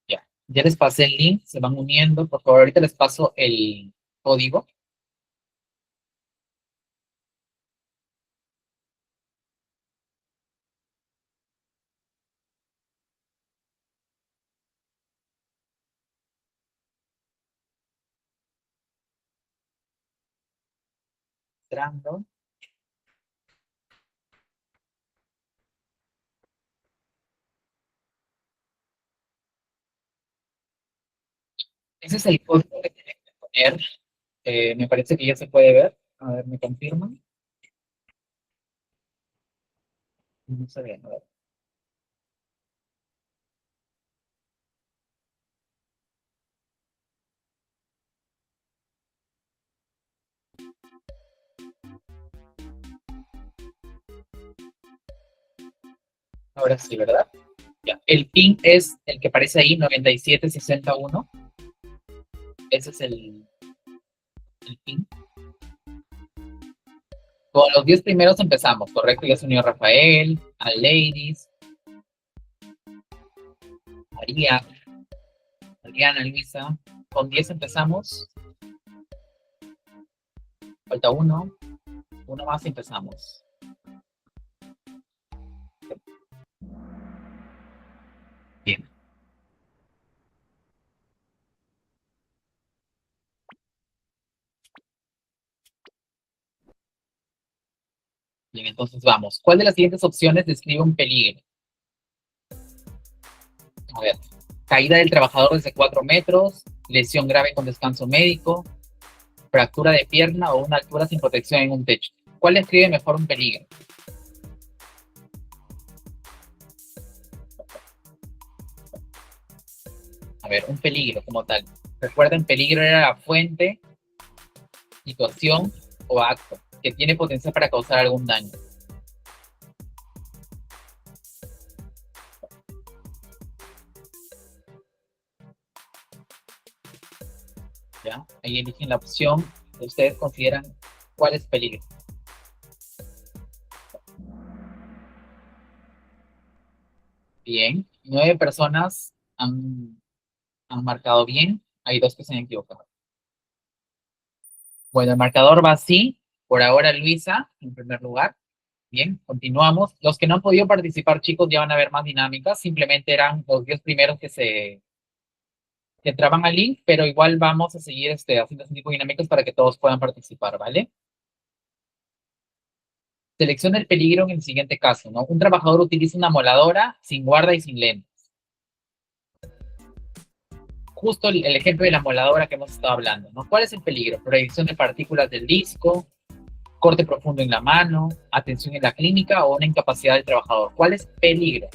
Ya, ya les pasé el link, se van uniendo, por favor, ahorita les paso el código. Entrando. Ese es el código que tienen que poner. Me parece que ya se puede ver. A ver, ¿me confirman? No se ve, a ver. Ahora sí, ¿verdad? Ya. El PIN es el que aparece ahí, 9761. Ese es el PIN. Con los 10 primeros empezamos, ¿correcto? Ya se unió Rafael, a Ladies, María, Adriana, Luisa. Con 10 empezamos. Falta uno. Uno más y empezamos. Bien. Bien, entonces vamos. ¿Cuál de las siguientes opciones describe un peligro? A ver. Caída del trabajador desde 4 metros, lesión grave con descanso médico, fractura de pierna o una altura sin protección en un techo. ¿Cuál describe mejor un peligro? A ver, un peligro como tal. Recuerden, peligro era la fuente, situación o acto que tiene potencial para causar algún daño. ¿Ya? Ahí eligen la opción que ustedes consideran cuál es peligro. Bien, 9 personas han marcado bien. Hay 2 que se han equivocado. Bueno, el marcador va así. Por ahora, Luisa, en primer lugar. Bien, continuamos. Los que no han podido participar, chicos, ya van a ver más dinámicas. Simplemente eran los 10 primeros que entraban al link, pero igual vamos a seguir haciendo ese tipo de dinámicas para que todos puedan participar, ¿vale? Selecciona el peligro en el siguiente caso, ¿no? Un trabajador utiliza una moladora sin guarda y sin lentes. Justo el ejemplo de la moladora que hemos estado hablando, ¿no? ¿Cuál es el peligro? Proyección de partículas del disco, corte profundo en la mano, atención en la clínica o una incapacidad del trabajador. ¿Cuál es peligro?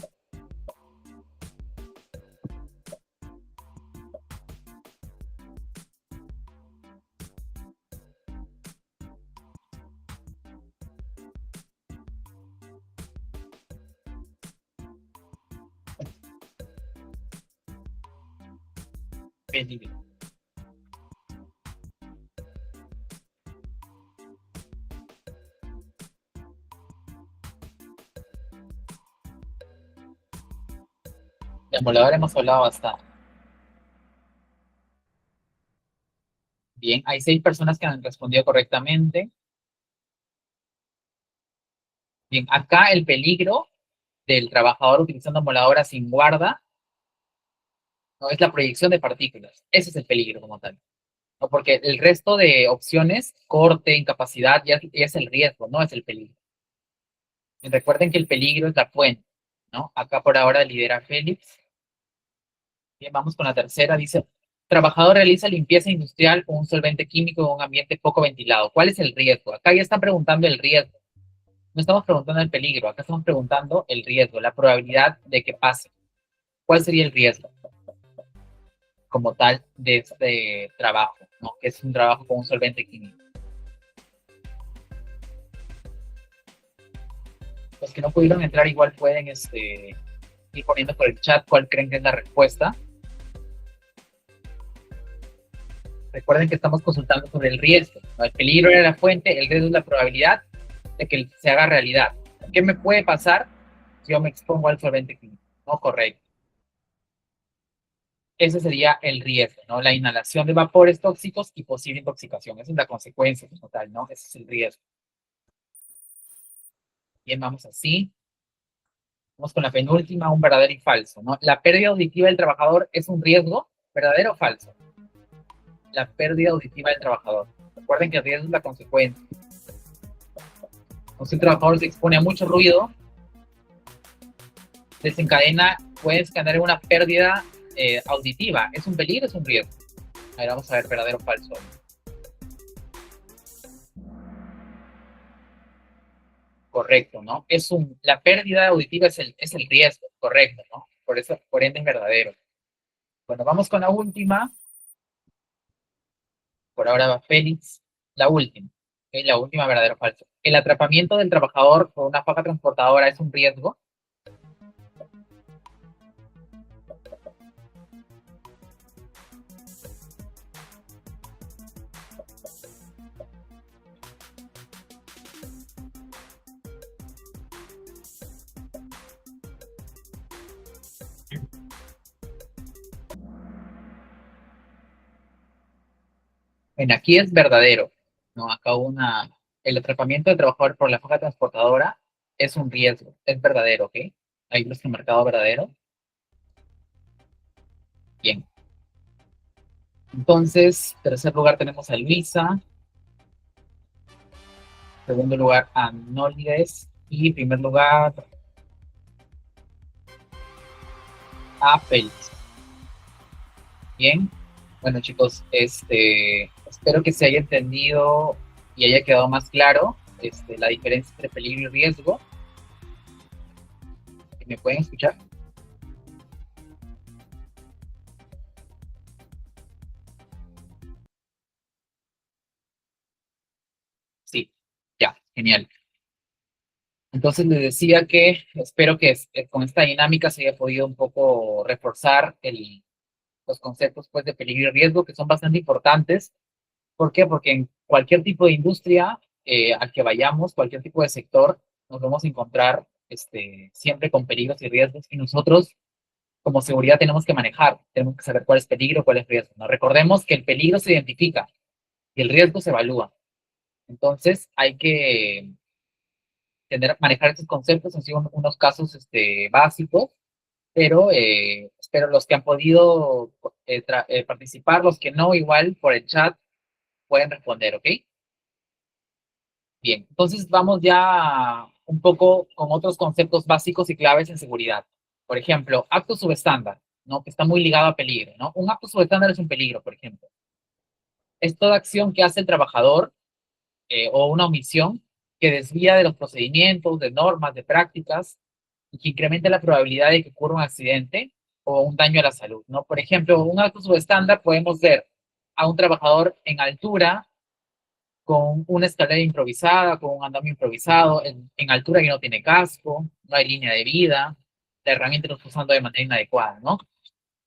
Peligro. De moladora hemos hablado bastante. Bien, hay 6 personas que han respondido correctamente. Bien, acá el peligro del trabajador utilizando moladora sin guarda no es la proyección de partículas. Ese es el peligro como tal. ¿No? Porque el resto de opciones, corte, incapacidad, ya es el riesgo, no es el peligro. Y recuerden que el peligro es la fuente, ¿no? Acá por ahora lidera Félix. Bien, vamos con la tercera. Dice, trabajador realiza limpieza industrial con un solvente químico en un ambiente poco ventilado. ¿Cuál es el riesgo? Acá ya están preguntando el riesgo. No estamos preguntando el peligro, acá estamos preguntando el riesgo, la probabilidad de que pase. ¿Cuál sería el riesgo como tal de este trabajo, ¿no? Que es un trabajo con un solvente químico? Los que no pudieron entrar igual pueden ir poniendo por el chat cuál creen que es la respuesta. Recuerden que estamos consultando sobre el riesgo, ¿no? El peligro era la fuente, el riesgo es la probabilidad de que se haga realidad. ¿Qué me puede pasar si yo me expongo al solvente químico? No, correcto. Ese sería el riesgo, ¿no? La inhalación de vapores tóxicos y posible intoxicación. Esa es la consecuencia como tal, ¿no? Ese es el riesgo. Bien, vamos así. Vamos con la penúltima, un verdadero y falso, ¿no? La pérdida auditiva del trabajador es un riesgo, ¿verdadero o falso? La pérdida auditiva del trabajador. Recuerden que el riesgo es la consecuencia. Si un trabajador se expone a mucho ruido, puede desencadenar una pérdida auditiva. ¿Es un peligro o es un riesgo? A ver, vamos a ver verdadero o falso. correcto, ¿no? La pérdida auditiva es el riesgo, correcto, ¿no? Por eso, por ende es verdadero. Bueno, vamos con la última. Por ahora va Félix. La última. ¿Ok? La última, verdadero o falso. ¿El atrapamiento del trabajador por una faja transportadora es un riesgo? En aquí es verdadero, ¿no? Acá el atrapamiento del trabajador por la faja transportadora es un riesgo, es verdadero, ¿ok? Ahí nuestro marcado verdadero. Bien. Entonces, tercer lugar tenemos a Luisa, segundo lugar a Nolides y primer lugar a Félix. Bien. Bueno, chicos, espero que se haya entendido y haya quedado más claro la diferencia entre peligro y riesgo. ¿Me pueden escuchar? Sí, ya, genial. Entonces les decía que espero que con esta dinámica se haya podido un poco reforzar los conceptos pues, de peligro y riesgo, que son bastante importantes. ¿Por qué? Porque en cualquier tipo de industria al que vayamos, cualquier tipo de sector, nos vamos a encontrar siempre con peligros y riesgos y nosotros como seguridad tenemos que saber cuál es peligro, cuál es riesgo, ¿no? Recordemos que el peligro se identifica y el riesgo se evalúa. Entonces hay que manejar estos conceptos, han sido unos casos básicos, pero espero los que han podido participar, los que no, igual por el chat pueden responder, ¿ok? Bien, entonces vamos ya un poco con otros conceptos básicos y claves en seguridad. Por ejemplo, acto subestándar, ¿no? Que está muy ligado a peligro, ¿no? Un acto subestándar es un peligro, por ejemplo. Es toda acción que hace el trabajador o una omisión que desvía de los procedimientos, de normas, de prácticas y que incrementa la probabilidad de que ocurra un accidente o un daño a la salud, ¿no? Por ejemplo, un acto subestándar podemos ver a un trabajador en altura con una escalera improvisada, con un andamio improvisado, en altura que no tiene casco, no hay línea de vida, la herramienta no está usando de manera inadecuada, ¿no?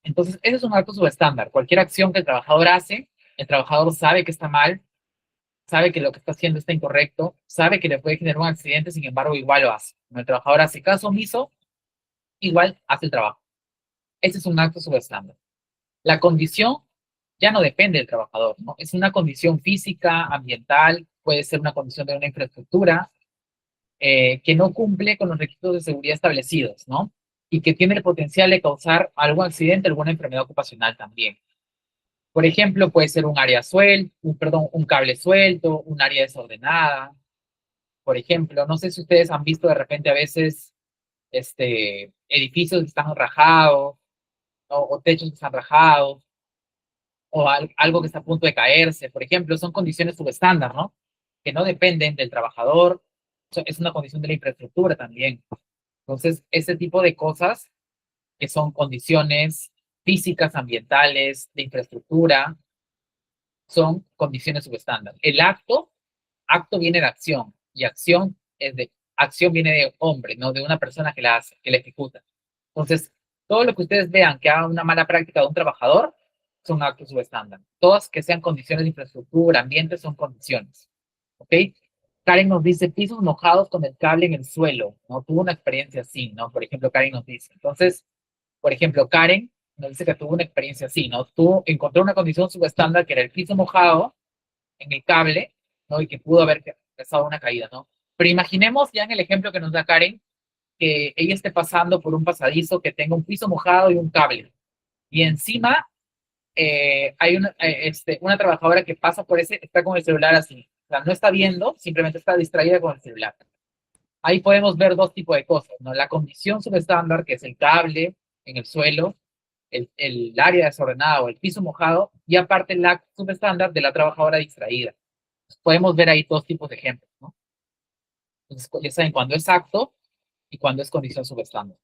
Entonces, ese es un acto subestándar. Cualquier acción que el trabajador hace, el trabajador sabe que está mal, sabe que lo que está haciendo está incorrecto, sabe que le puede generar un accidente, sin embargo, igual lo hace. Cuando el trabajador hace caso omiso, igual hace el trabajo. Ese es un acto subestándar. La condición ya no depende del trabajador, ¿no? Es una condición física, ambiental, puede ser una condición de una infraestructura que no cumple con los requisitos de seguridad establecidos, ¿no? Y que tiene el potencial de causar algún accidente, alguna enfermedad ocupacional también. Por ejemplo, puede ser un área suelto, perdón, un cable suelto, un área desordenada. Por ejemplo, no sé si ustedes han visto de repente a veces edificios que están rajados, ¿no? O techos que están rajados, o algo que está a punto de caerse. Por ejemplo, son condiciones subestándar, ¿no? Que no dependen del trabajador. Es una condición de la infraestructura también. Entonces, ese tipo de cosas que son condiciones físicas, ambientales, de infraestructura, son condiciones subestándar. Acto viene de acción, y acción viene de hombre, no de una persona que la hace, que la ejecuta. Entonces, todo lo que ustedes vean que haga una mala práctica de un trabajador son actos subestándar. Todas que sean condiciones de infraestructura, ambiente, son condiciones. ¿Ok? Karen nos dice pisos mojados con el cable en el suelo, ¿no? Tuvo una experiencia así, ¿no? Por ejemplo, Karen nos dice. Entonces, por ejemplo, Karen nos dice que tuvo una experiencia así, ¿no? Encontró una condición subestándar que era el piso mojado en el cable, ¿no? Y que pudo haber causado una caída, ¿no? Pero imaginemos ya en el ejemplo que nos da Karen, que ella esté pasando por un pasadizo que tenga un piso mojado y un cable. Y encima hay una trabajadora que pasa por está con el celular así. O sea, no está viendo, simplemente está distraída con el celular. Ahí podemos ver dos tipos de cosas, ¿no? La condición subestándar, que es el cable en el suelo, el área desordenada o el piso mojado, y aparte la subestándar de la trabajadora distraída. Podemos ver ahí dos tipos de ejemplos, ¿no? Entonces, ya saben cuándo es acto y cuándo es condición subestándar.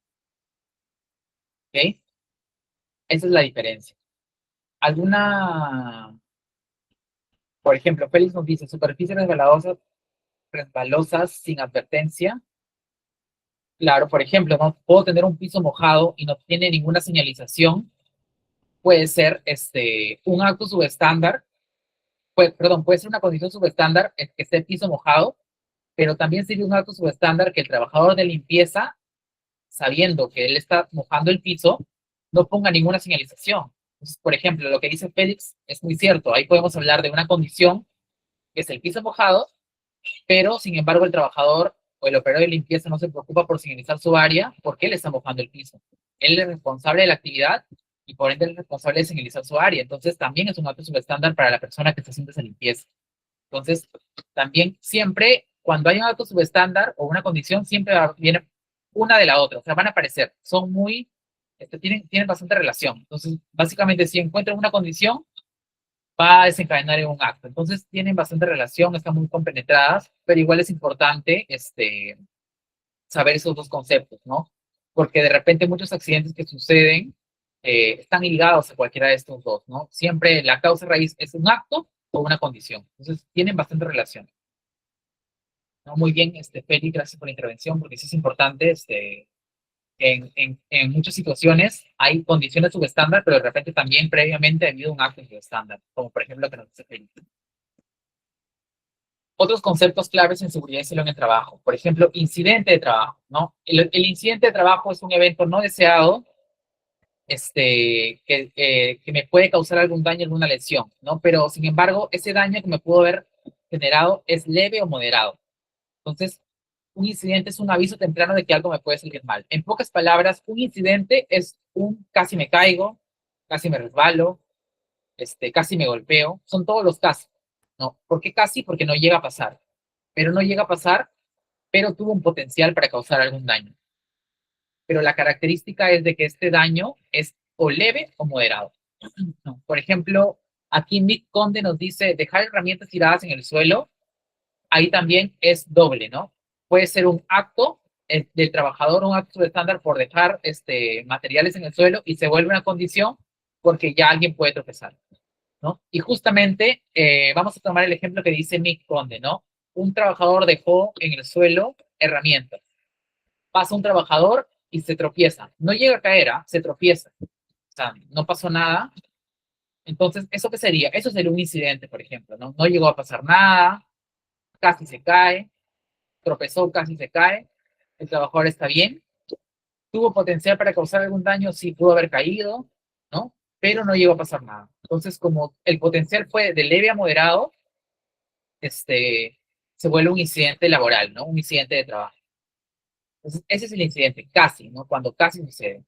¿Ok? Esa es la diferencia. ¿Alguna, por ejemplo, Félix nos dice, superficies resbalosas sin advertencia? Claro, por ejemplo, no puedo tener un piso mojado y no tiene ninguna señalización. Puede ser un acto subestándar, perdón, puede ser una condición subestándar que esté el piso mojado, pero también sería un acto subestándar que el trabajador de limpieza, sabiendo que él está mojando el piso, no ponga ninguna señalización. Entonces, por ejemplo, lo que dice Félix es muy cierto. Ahí podemos hablar de una condición que es el piso mojado, pero sin embargo el trabajador o el operador de limpieza no se preocupa por señalizar su área porque él está mojando el piso. Él es responsable de la actividad y por ende es responsable de señalizar su área. Entonces también es un acto subestándar para la persona que está haciendo esa limpieza. Entonces, también siempre, cuando hay un acto subestándar o una condición, siempre viene una de la otra. O sea, van a aparecer. Son muy, tienen bastante relación. Entonces, básicamente, si encuentran una condición, va a desencadenar en un acto. Entonces, tienen bastante relación, están muy compenetradas, pero igual es importante saber esos dos conceptos, ¿no? Porque de repente muchos accidentes que suceden están ligados a cualquiera de estos dos, ¿no? Siempre la causa raíz es un acto o una condición. Entonces, tienen bastante relación. ¿No? Muy bien, Feli, gracias por la intervención, porque sí es importante, en muchas situaciones hay condiciones subestándar, pero de repente también previamente ha habido un acto subestándar, como por ejemplo lo que nos dice Feli. Otros conceptos claves en seguridad y salud en el trabajo, por ejemplo, incidente de trabajo, ¿no? El incidente de trabajo es un evento no deseado, que me puede causar algún daño, alguna lesión, ¿no? Pero sin embargo, ese daño que me pudo haber generado es leve o moderado. Entonces, un incidente es un aviso temprano de que algo me puede salir mal. En pocas palabras, un incidente es un casi me caigo, casi me resbalo, casi me golpeo. Son todos los casos, ¿no? ¿Por qué casi? Porque no llega a pasar. Pero no llega a pasar, pero tuvo un potencial para causar algún daño. Pero la característica es de que este daño es o leve o moderado. ¿No? Por ejemplo, aquí Nick Conde nos dice dejar herramientas tiradas en el suelo, ahí también es doble, ¿no? Puede ser un acto del trabajador, un acto de estándar por dejar materiales en el suelo y se vuelve una condición porque ya alguien puede tropezar, ¿no? Y justamente vamos a tomar el ejemplo que dice Mick Conde, ¿no? Un trabajador dejó en el suelo herramientas. Pasa un trabajador y se tropieza. No llega a caer, ¿eh? Se tropieza. O sea, no pasó nada. Entonces, ¿eso qué sería? Eso sería un incidente, por ejemplo, ¿no? No llegó a pasar nada, casi se cae, tropezó, casi se cae, el trabajador está bien, tuvo potencial para causar algún daño, sí pudo haber caído, ¿no? Pero no llegó a pasar nada. Entonces, como el potencial fue de leve a moderado, se vuelve un incidente laboral, ¿no? Un incidente de trabajo. Entonces, ese es el incidente, casi, ¿no? Cuando casi sucede.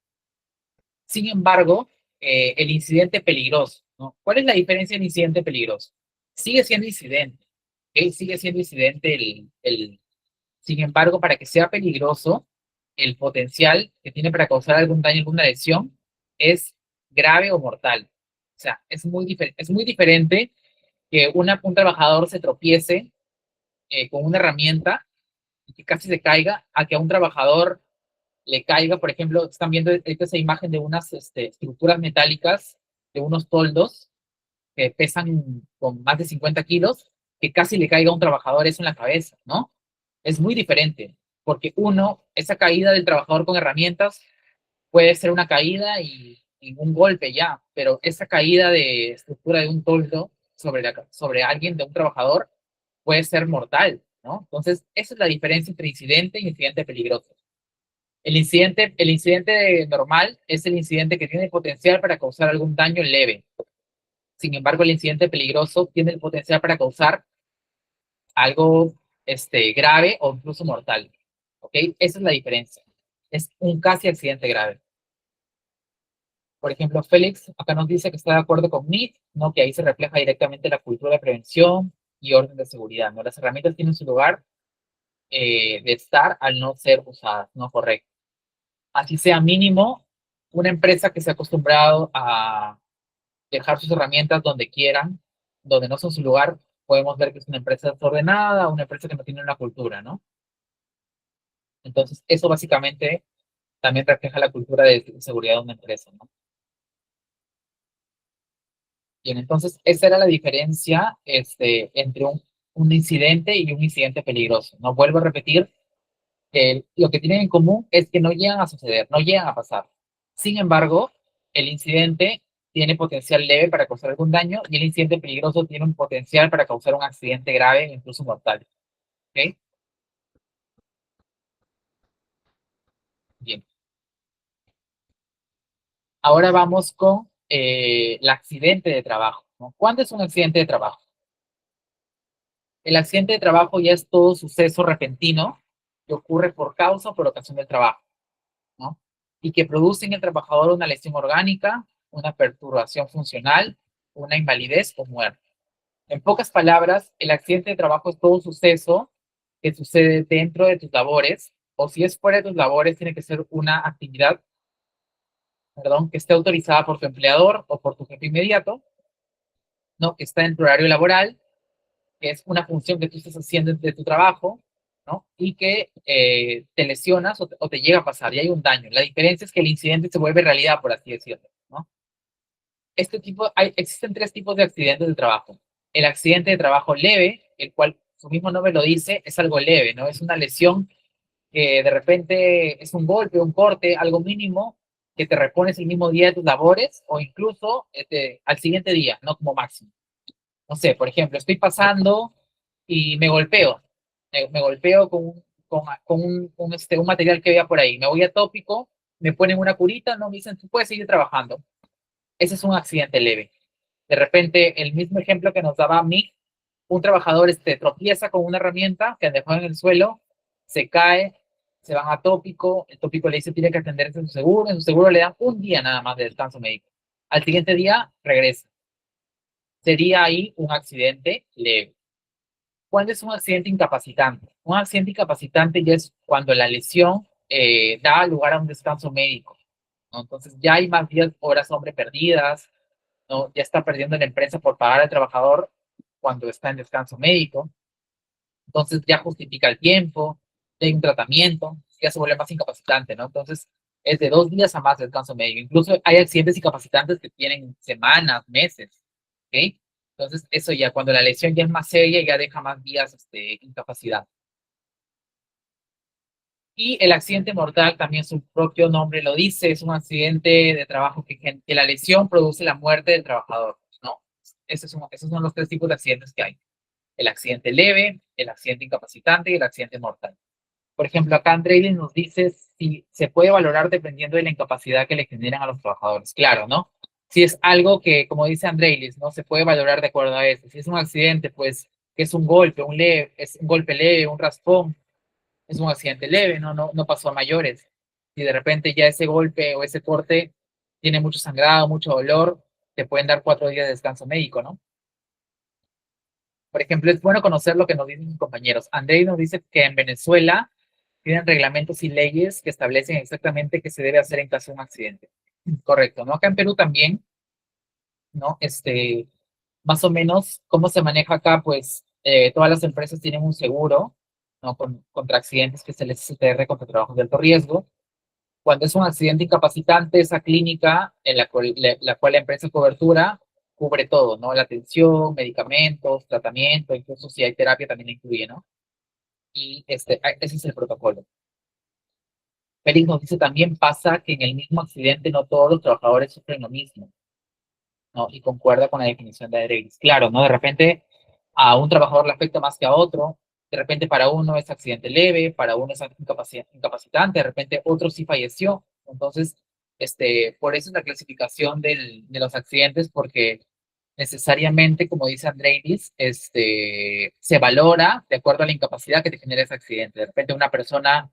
Sin embargo, el incidente peligroso, ¿no? ¿Cuál es la diferencia del incidente peligroso? Sigue siendo incidente, ¿ok? Sigue siendo incidente sin embargo, para que sea peligroso, el potencial que tiene para causar algún daño, alguna lesión, es grave o mortal. O sea, es muy diferente que un trabajador se tropiece con una herramienta y que casi se caiga, a que a un trabajador le caiga, por ejemplo, están viendo esa imagen de unas estructuras metálicas, de unos toldos que pesan con más de 50 kilos, que casi le caiga a un trabajador eso en la cabeza, ¿no? Es muy diferente, porque uno, esa caída del trabajador con herramientas puede ser una caída y un golpe ya, pero esa caída de estructura de un toldo sobre alguien, de un trabajador, puede ser mortal, ¿no? Entonces, esa es la diferencia entre incidente y incidente peligroso. El incidente normal es el incidente que tiene potencial para causar algún daño leve. Sin embargo, el incidente peligroso tiene el potencial para causar algo grave o incluso mortal. ¿Ok? Esa es la diferencia. Es un casi accidente grave. Por ejemplo, Félix acá nos dice que está de acuerdo con Nick, ¿no? Que ahí se refleja directamente la cultura de prevención y orden de seguridad, ¿no? Las herramientas tienen su lugar de estar al no ser usadas, ¿no? Correcto. Así sea mínimo, una empresa que se ha acostumbrado a dejar sus herramientas donde quieran, donde no son su lugar, podemos ver que es una empresa desordenada, una empresa que no tiene una cultura, ¿no? Entonces, eso básicamente también refleja la cultura de seguridad de una empresa, ¿no? Bien, entonces esa era la diferencia entre un incidente y un incidente peligroso. No vuelvo a repetir, lo que tienen en común es que no llegan a suceder, no llegan a pasar. Sin embargo, el incidente tiene potencial leve para causar algún daño y el incidente peligroso tiene un potencial para causar un accidente grave, incluso mortal. ¿Ok? Bien. Ahora vamos con el accidente de trabajo, ¿no? ¿Cuándo es un accidente de trabajo? El accidente de trabajo ya es todo suceso repentino que ocurre por causa o por ocasión del trabajo, ¿no? Y que produce en el trabajador una lesión orgánica, una perturbación funcional, una invalidez o muerte. En pocas palabras, el accidente de trabajo es todo suceso que sucede dentro de tus labores, o si es fuera de tus labores, tiene que ser una actividad, perdón, que esté autorizada por tu empleador o por tu jefe inmediato, ¿no? Que está en tu horario laboral, que es una función que tú estás haciendo de tu trabajo, ¿no? Y que te lesionas o te llega a pasar y hay un daño. La diferencia es que el incidente se vuelve realidad, por así decirlo, ¿no? Existen tres tipos de accidentes de trabajo. El accidente de trabajo leve, el cual su mismo nombre lo dice, es algo leve, ¿no? Es una lesión que de repente es un golpe, un corte, algo mínimo, que te repones el mismo día de tus labores o incluso al siguiente día, no como máximo. No sé, por ejemplo, estoy pasando y me golpeo. Me golpeo con un material que había por ahí. Me voy a tópico, me ponen una curita, no me dicen, tú puedes seguir trabajando. Ese es un accidente leve. De repente, el mismo ejemplo que nos daba Mick, un trabajador tropieza con una herramienta que dejó en el suelo, se cae, se van a tópico, el tópico le dice tiene que atenderse en su seguro le dan un día nada más de descanso médico. Al siguiente día regresa. Sería ahí un accidente leve. ¿Cuándo es un accidente incapacitante? Un accidente incapacitante ya es cuando la lesión da lugar a un descanso médico, ¿no? Entonces ya hay más días, horas, hombre, perdidas, ¿no? Ya está perdiendo la empresa por pagar al trabajador cuando está en descanso médico. Entonces ya justifica el tiempo, ya hay un tratamiento, ya se vuelve más incapacitante, ¿no? Entonces es de 2 días a más de descanso médico. Incluso hay accidentes incapacitantes que tienen semanas, meses, ¿ok? Entonces eso ya, cuando la lesión ya es más seria, ya deja más días incapacidad. Y el accidente mortal, también su propio nombre lo dice, es un accidente de trabajo que la lesión produce la muerte del trabajador, ¿no? Esos son los tres tipos de accidentes que hay. El accidente leve, el accidente incapacitante y el accidente mortal. Por ejemplo, acá Andrei nos dice si se puede valorar dependiendo de la incapacidad que le generan a los trabajadores. Claro, ¿no? Si es algo que, como dice Andreilis, no se puede valorar de acuerdo a eso. Si es un accidente, pues, que es un golpe, es un golpe leve, un raspón, es un accidente leve, no pasó a mayores. Si de repente ya ese golpe o ese corte tiene mucho sangrado, mucho dolor, te pueden dar 4 días de descanso médico, ¿no? Por ejemplo, es bueno conocer lo que nos dicen mis compañeros. Andrei nos dice que en Venezuela tienen reglamentos y leyes que establecen exactamente qué se debe hacer en caso de un accidente. Correcto, ¿no? Acá en Perú también, ¿no? Más o menos, ¿cómo se maneja acá? Pues todas las empresas tienen un seguro, ¿no? Contra accidentes que se les CTR contra trabajos de alto riesgo. Cuando es un accidente incapacitante, esa clínica en la cual la empresa cobertura cubre todo, ¿no? La atención, medicamentos, tratamiento, incluso si hay terapia también la incluye, ¿no? Y ese es el protocolo. Félix nos dice también pasa que en el mismo accidente no todos los trabajadores sufren lo mismo, ¿no? Y concuerda con la definición de Adrelis. Claro, ¿no? De repente a un trabajador le afecta más que a otro, de repente para uno es accidente leve, para uno es incapacitante, de repente otro sí falleció. Entonces, por eso es la clasificación de los accidentes, porque necesariamente, como dice Andreilis, se valora de acuerdo a la incapacidad que te genera ese accidente. De repente una persona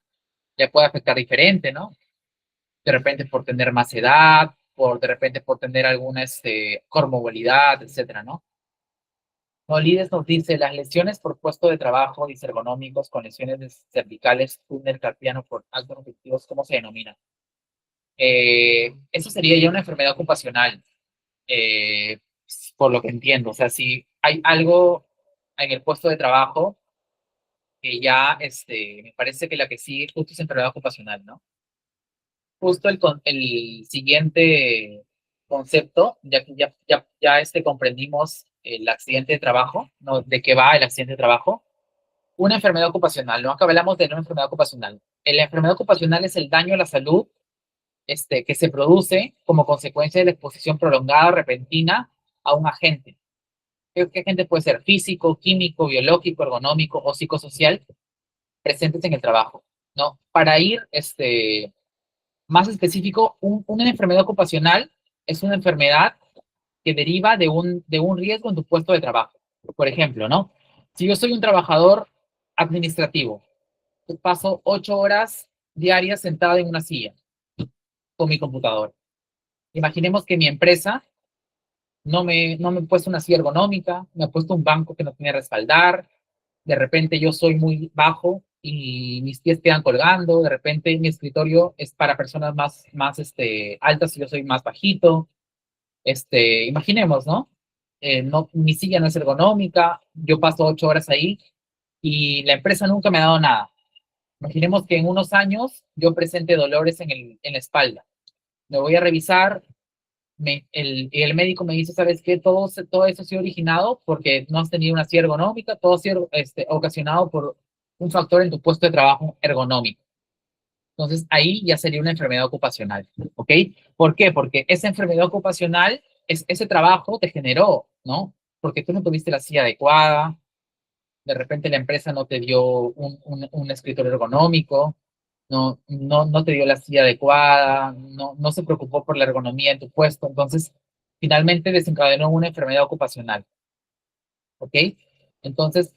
le puede afectar diferente, ¿no? De repente por tener más edad, de repente por tener alguna comorbilidad, etcétera, ¿no? Nolides nos dice, las lesiones por puesto de trabajo disergonómicos con lesiones cervicales, túnel carpiano por altos objetivos, ¿cómo se denomina? Eso sería ya una enfermedad ocupacional, eh, por lo que entiendo. O sea, si hay algo en el puesto de trabajo que ya, me parece que la que sigue justo es enfermedad ocupacional, ¿no? Justo el siguiente concepto, ya comprendimos el accidente de trabajo, ¿no? ¿De qué va el accidente de trabajo? Una enfermedad ocupacional, ¿no? Acá hablamos de una enfermedad ocupacional. La enfermedad ocupacional es el daño a la salud, que se produce como consecuencia de la exposición prolongada, repentina a un agente. ¿Qué agente puede ser? Físico, químico, biológico, ergonómico o psicosocial presentes en el trabajo, ¿no? Para ir, más específico, una enfermedad ocupacional es una enfermedad que deriva de un riesgo en tu puesto de trabajo. Por ejemplo, ¿no? Si yo soy un trabajador administrativo, paso 8 horas diarias sentada en una silla con mi computador. Imaginemos que mi empresa no me ha puesto una silla ergonómica, me ha puesto un banco que no tiene respaldar, de repente yo soy muy bajo y mis pies quedan colgando, de repente mi escritorio es para personas más altas y yo soy más bajito. Imaginemos, ¿no? No, mi silla no es ergonómica, yo paso 8 horas ahí y la empresa nunca me ha dado nada. Imaginemos que en unos años yo presente dolores en la espalda. Me voy a revisar, el médico me dice, ¿sabes qué? Todo eso ha sido originado porque no has tenido una silla ergonómica, todo ha sido ocasionado por un factor en tu puesto de trabajo ergonómico. Entonces ahí ya sería una enfermedad ocupacional, ¿ok? ¿Por qué? Porque esa enfermedad ocupacional, ese trabajo te generó, ¿no? Porque tú no tuviste la silla adecuada, de repente la empresa no te dio un escritorio ergonómico, no te dio la silla adecuada, no se preocupó por la ergonomía en tu puesto, entonces finalmente desencadenó una enfermedad ocupacional, ¿ok? Entonces,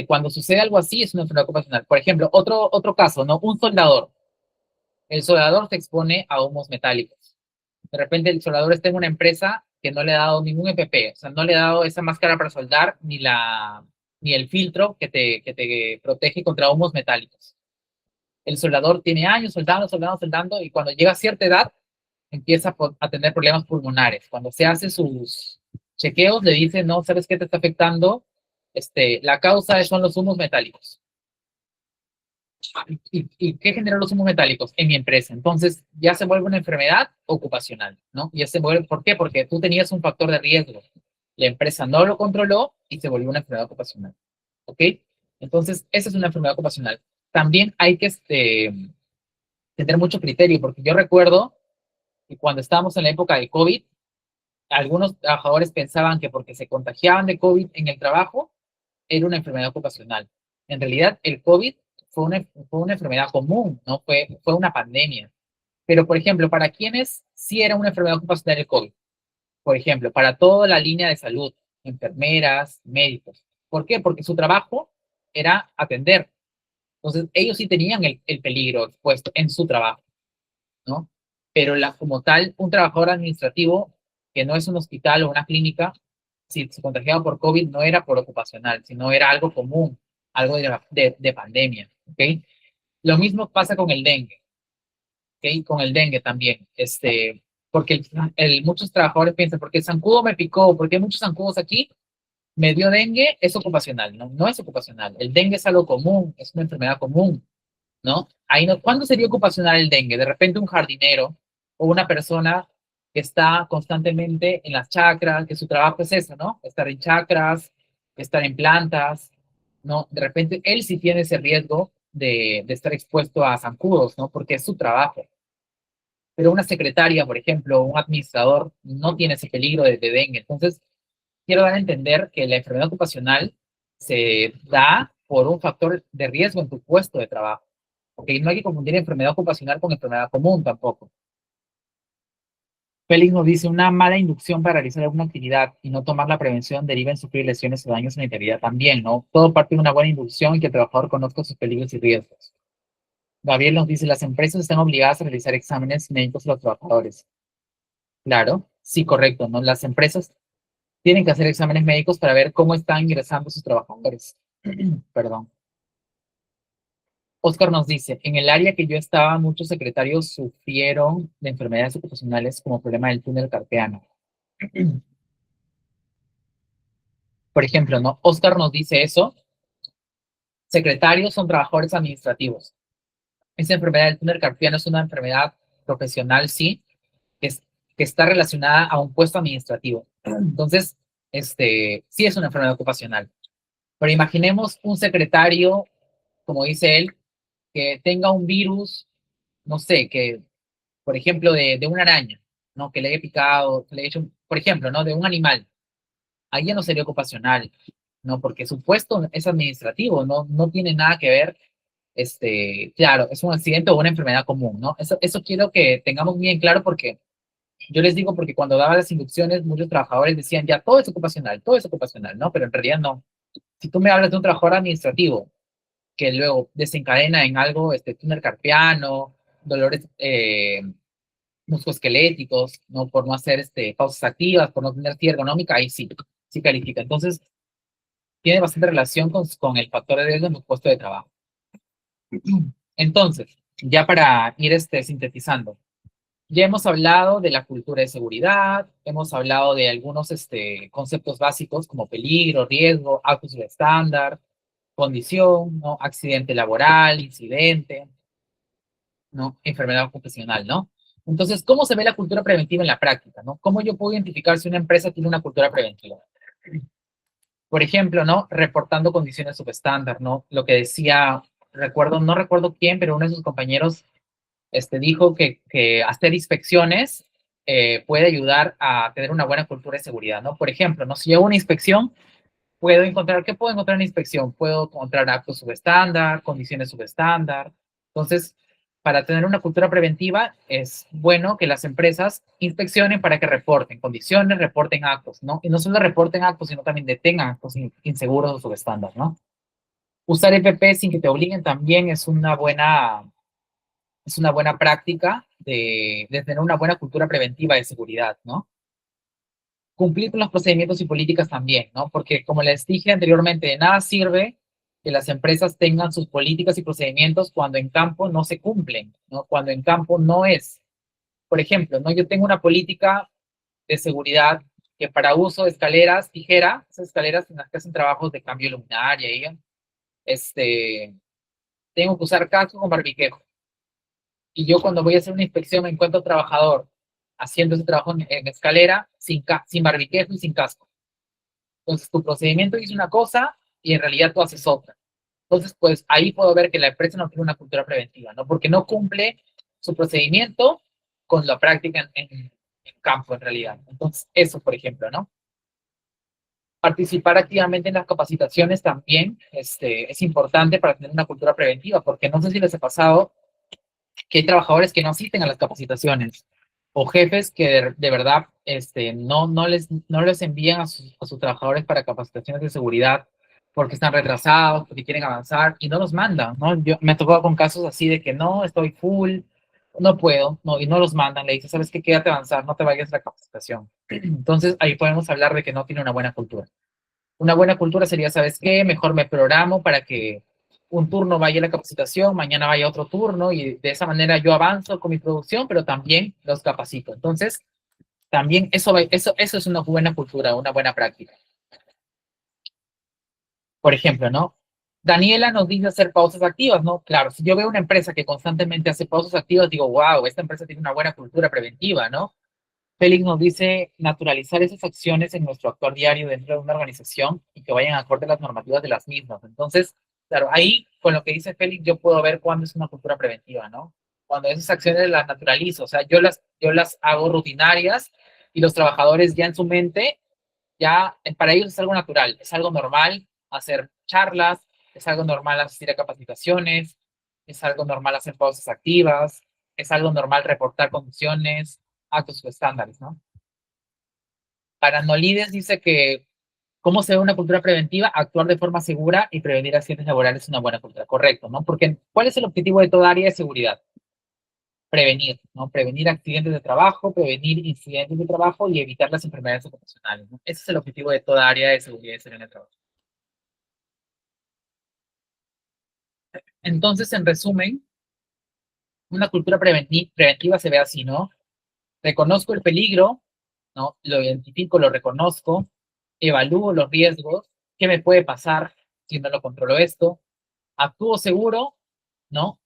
cuando sucede algo así, es una enfermedad ocupacional. Por ejemplo, otro caso, ¿no? Un soldador. El soldador se expone a humos metálicos. De repente el soldador está en una empresa que no le ha dado ningún EPP, o sea, no le ha dado esa máscara para soldar ni el filtro que te protege contra humos metálicos. El soldador tiene años soldando, soldando, soldando y cuando llega a cierta edad empieza a tener problemas pulmonares. Cuando se hace sus chequeos le dicen, no, ¿sabes qué te está afectando? La causa son los humos metálicos. ¿Y qué generó los humos metálicos? En mi empresa. Entonces ya se vuelve una enfermedad ocupacional, ¿no? Ya se vuelve, ¿por qué? Porque tú tenías un factor de riesgo. La empresa no lo controló y se volvió una enfermedad ocupacional, ¿ok? Entonces, esa es una enfermedad ocupacional. También hay que tener mucho criterio, porque yo recuerdo que cuando estábamos en la época del COVID, algunos trabajadores pensaban que porque se contagiaban de COVID en el trabajo, era una enfermedad ocupacional. En realidad, el COVID fue una enfermedad común, ¿no? Fue una pandemia. Pero, por ejemplo, para quienes sí era una enfermedad ocupacional el COVID, por ejemplo, para toda la línea de salud, enfermeras, médicos. ¿Por qué? Porque su trabajo era atender. Entonces, ellos sí tenían el peligro expuesto en su trabajo, ¿no? Pero como tal, un trabajador administrativo que no es un hospital o una clínica, si se contagiaba por COVID, no era por ocupacional, sino era algo común, algo de pandemia, ¿ok? Lo mismo pasa con el dengue, ¿ok? Con el dengue también, porque muchos trabajadores piensan, porque el zancudo me picó, porque hay muchos zancudos aquí, me dio dengue, es ocupacional, ¿no? No es ocupacional, el dengue es algo común, es una enfermedad común, ¿no? Ahí no, ¿cuándo sería ocupacional el dengue? De repente un jardinero o una persona que está constantemente en las chacras, que su trabajo es eso, ¿no? Estar en chacras, estar en plantas, ¿no? De repente él sí tiene ese riesgo de estar expuesto a zancudos, ¿no? Porque es su trabajo. Pero una secretaria, por ejemplo, un administrador, no tiene ese peligro de dengue. Entonces, quiero dar a entender que la enfermedad ocupacional se da por un factor de riesgo en tu puesto de trabajo. Ok, no hay que confundir enfermedad ocupacional con enfermedad común tampoco. Félix nos dice, una mala inducción para realizar alguna actividad y no tomar la prevención deriva en sufrir lesiones o daños en la integridad también, ¿no? Todo parte de una buena inducción y que el trabajador conozca sus peligros y riesgos. Gabriel nos dice, las empresas están obligadas a realizar exámenes médicos a los trabajadores. Claro, sí, correcto, ¿no? Las empresas tienen que hacer exámenes médicos para ver cómo están ingresando sus trabajadores. Perdón. Oscar nos dice, en el área que yo estaba, muchos secretarios sufrieron de enfermedades ocupacionales como problema del túnel carpiano. Por ejemplo, ¿no? Oscar nos dice eso Secretarios son trabajadores administrativos. Esa enfermedad del túnel carpiano es una enfermedad profesional, sí, que, es, que está relacionada a un puesto administrativo. Entonces, sí es una enfermedad ocupacional. Pero imaginemos un secretario, como dice él, que tenga un virus, no sé, que, por ejemplo, de una araña, ¿no? Que le haya picado, que le haya hecho, por ejemplo, ¿no? De un animal. Ahí ya no sería ocupacional, ¿no? Porque su puesto es administrativo, no tiene nada que ver, claro, es un accidente o una enfermedad común, ¿no? Eso quiero que tengamos bien claro porque yo les digo porque cuando daba las inducciones, muchos trabajadores decían, ya, todo es ocupacional, ¿no? Pero en realidad no. Si tú me hablas de un trabajador administrativo que luego desencadena en algo, túnel carpiano, dolores musculoesqueléticos, ¿no? Por no hacer pausas activas, por no tener actividad ergonómica, ahí sí, sí califica. Entonces, tiene bastante relación con el factor de riesgo en tu puesto de trabajo. Entonces, ya para ir sintetizando, ya hemos hablado de la cultura de seguridad, hemos hablado de algunos conceptos básicos como peligro, riesgo, actos de estándar, condición, ¿no? Accidente laboral, incidente, ¿no? Enfermedad ocupacional, ¿no? Entonces, ¿cómo se ve la cultura preventiva en la práctica, ¿no? ¿Cómo yo puedo identificar si una empresa tiene una cultura preventiva? Por ejemplo, ¿no? Reportando condiciones subestándar, ¿no? Lo que decía, no recuerdo quién, pero uno de sus compañeros dijo que hacer inspecciones puede ayudar a tener una buena cultura de seguridad, ¿no? Por ejemplo, ¿no? Si yo hago una inspección, ¿qué puedo encontrar en la inspección? Puedo encontrar actos subestándar, condiciones subestándar. Entonces, para tener una cultura preventiva, es bueno que las empresas inspeccionen para que reporten condiciones, reporten actos, ¿no? Y no solo reporten actos, sino también detengan actos inseguros o subestándar, ¿no? Usar EPP sin que te obliguen también es una buena práctica de tener una buena cultura preventiva de seguridad, ¿no? Cumplir con los procedimientos y políticas también, ¿no? Porque como les dije anteriormente, de nada sirve que las empresas tengan sus políticas y procedimientos cuando en campo no se cumplen, ¿no? Cuando en campo no es. Por ejemplo, ¿no? Yo tengo una política de seguridad que para uso de escaleras tijera, esas escaleras en las que hacen trabajos de cambio luminaria y tengo que usar casco con barbiquejo. Y yo cuando voy a hacer una inspección me encuentro trabajador haciendo ese trabajo en escalera sin barbiquejo y sin casco. Entonces, tu procedimiento dice una cosa y en realidad tú haces otra. Entonces, pues ahí puedo ver que la empresa no tiene una cultura preventiva, ¿no? Porque no cumple su procedimiento con la práctica en campo, en realidad. Entonces, eso, por ejemplo, ¿no? Participar activamente en las capacitaciones también es importante para tener una cultura preventiva, porque no sé si les ha pasado que hay trabajadores que no asisten a las capacitaciones o jefes que de verdad no les envían a sus trabajadores para capacitaciones de seguridad porque están retrasados, porque quieren avanzar y no los mandan, ¿no? Yo me he tocado con casos así de que no, estoy full, no puedo, no, y no los mandan, le dicen, ¿sabes qué? Quédate a avanzar, no te vayas a la capacitación. Entonces ahí podemos hablar de que no tiene una buena cultura. Una buena cultura sería, ¿sabes qué? Mejor me programo para que un turno vaya a la capacitación, mañana vaya otro turno y de esa manera yo avanzo con mi producción, pero también los capacito. Entonces, también eso es una buena cultura, una buena práctica. Por ejemplo, ¿no? Daniela nos dice hacer pausas activas, ¿no? Claro, si yo veo una empresa que constantemente hace pausas activas, digo, wow, esta empresa tiene una buena cultura preventiva, ¿no? Félix nos dice naturalizar esas acciones en nuestro actuar diario dentro de una organización y que vayan acorde a las normativas de las mismas. Entonces, claro, ahí con lo que dice Félix yo puedo ver cuándo es una cultura preventiva, ¿no? Cuando esas acciones las naturalizo, o sea, yo las hago rutinarias y los trabajadores ya en su mente, ya para ellos es algo natural, es algo normal hacer charlas, es algo normal asistir a capacitaciones, es algo normal hacer pausas activas, es algo normal reportar condiciones, actos o estándares, ¿no? Paranolides dice que, ¿cómo se ve una cultura preventiva? Actuar de forma segura y prevenir accidentes laborales es una buena cultura, correcto, ¿no? Porque, ¿cuál es el objetivo de toda área de seguridad? Prevenir, ¿no? Prevenir accidentes de trabajo, prevenir incidentes de trabajo y evitar las enfermedades ocupacionales, ¿no? Ese es el objetivo de toda área de seguridad y salud en el trabajo. Entonces, en resumen, una cultura preventiva se ve así, ¿no? Reconozco el peligro, ¿no? Lo identifico, lo reconozco, evalúo los riesgos, qué me puede pasar si no lo controlo esto, actúo seguro, ¿no?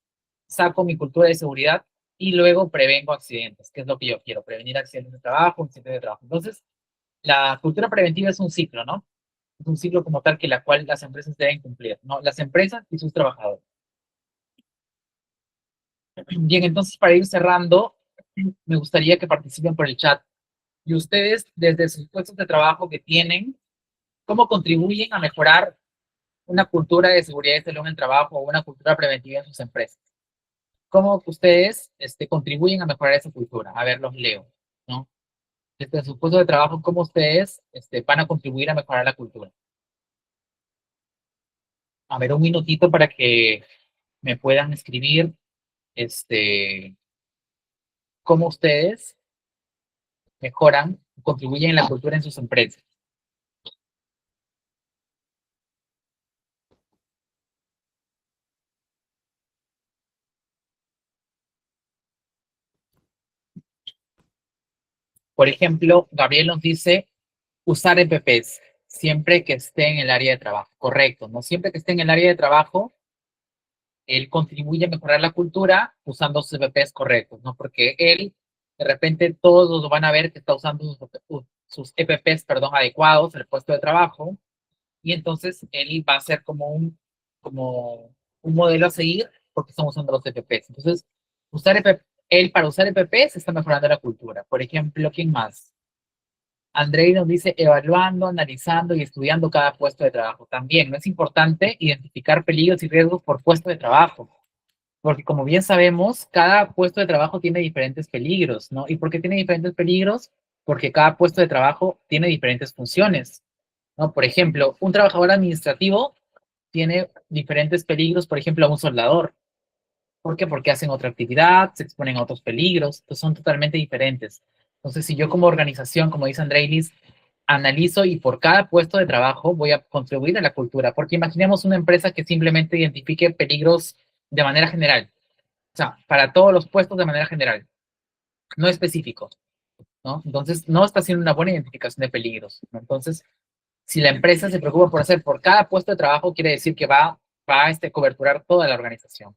Saco mi cultura de seguridad y luego prevengo accidentes, que es lo que yo quiero, prevenir accidentes de trabajo, accidentes de trabajo. Entonces, la cultura preventiva es un ciclo, ¿no? Es un ciclo como tal que la cual las empresas deben cumplir, ¿no? Las empresas y sus trabajadores. Bien, entonces para ir cerrando, me gustaría que participen por el chat. Y ustedes, desde sus puestos de trabajo que tienen, ¿cómo contribuyen a mejorar una cultura de seguridad y salud en el trabajo o una cultura preventiva en sus empresas? ¿Cómo ustedes contribuyen a mejorar esa cultura? A ver, los leo, ¿no? Desde su puesto de trabajo, ¿cómo ustedes van a contribuir a mejorar la cultura? A ver, un minutito para que me puedan escribir este, cómo ustedes mejoran, contribuyen en la cultura en sus empresas. Por ejemplo, Gabriel nos dice usar EPPs siempre que esté en el área de trabajo. Correcto, ¿no? Siempre que esté en el área de trabajo, él contribuye a mejorar la cultura usando sus EPPs correctos, ¿no? Porque él, de repente, todos los van a ver que está usando sus EPPs, perdón, adecuados en el puesto de trabajo, y entonces él va a ser como un modelo a seguir porque estamos usando los EPPs. Entonces, él para usar EPPs está mejorando la cultura. Por ejemplo, ¿quién más? Andrei nos dice evaluando, analizando y estudiando cada puesto de trabajo. También no es importante identificar peligros y riesgos por puesto de trabajo, porque como bien sabemos, cada puesto de trabajo tiene diferentes peligros, ¿no? ¿Y por qué tiene diferentes peligros? Porque cada puesto de trabajo tiene diferentes funciones, ¿no? Por ejemplo, un trabajador administrativo tiene diferentes peligros, por ejemplo, a un soldador. ¿Por qué? Porque hacen otra actividad, se exponen a otros peligros, entonces son totalmente diferentes. Entonces, si yo como organización, como dice Andreilis, analizo y por cada puesto de trabajo voy a contribuir a la cultura, porque imaginemos una empresa que simplemente identifique peligros de manera general, o sea, para todos los puestos de manera general, no específico, ¿no? Entonces, no está haciendo una buena identificación de peligros, ¿no? Entonces, si la empresa se preocupa por hacer por cada puesto de trabajo, quiere decir que va a coberturar toda la organización.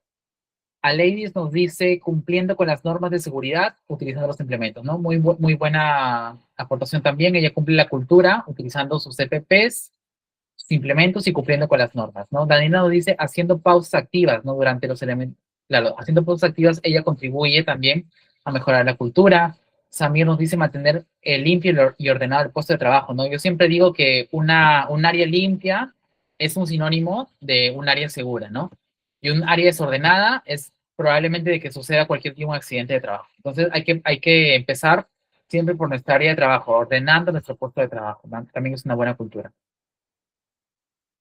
A Ladies nos dice cumpliendo con las normas de seguridad utilizando los implementos, ¿no? Muy buena aportación también. Ella cumple la cultura utilizando sus CPPs, sus implementos y cumpliendo con las normas, ¿no? Daniela nos dice haciendo pausas activas, ¿no? Durante los elementos, claro, haciendo pausas activas ella contribuye también a mejorar la cultura. Samir nos dice mantener limpio y ordenado el puesto de trabajo, ¿no? Yo siempre digo que un área limpia es un sinónimo de un área segura, ¿no? Y un área desordenada es probablemente de que suceda cualquier tipo de accidente de trabajo. Entonces hay que empezar siempre por nuestra área de trabajo, ordenando nuestro puesto de trabajo, ¿no? También es una buena cultura.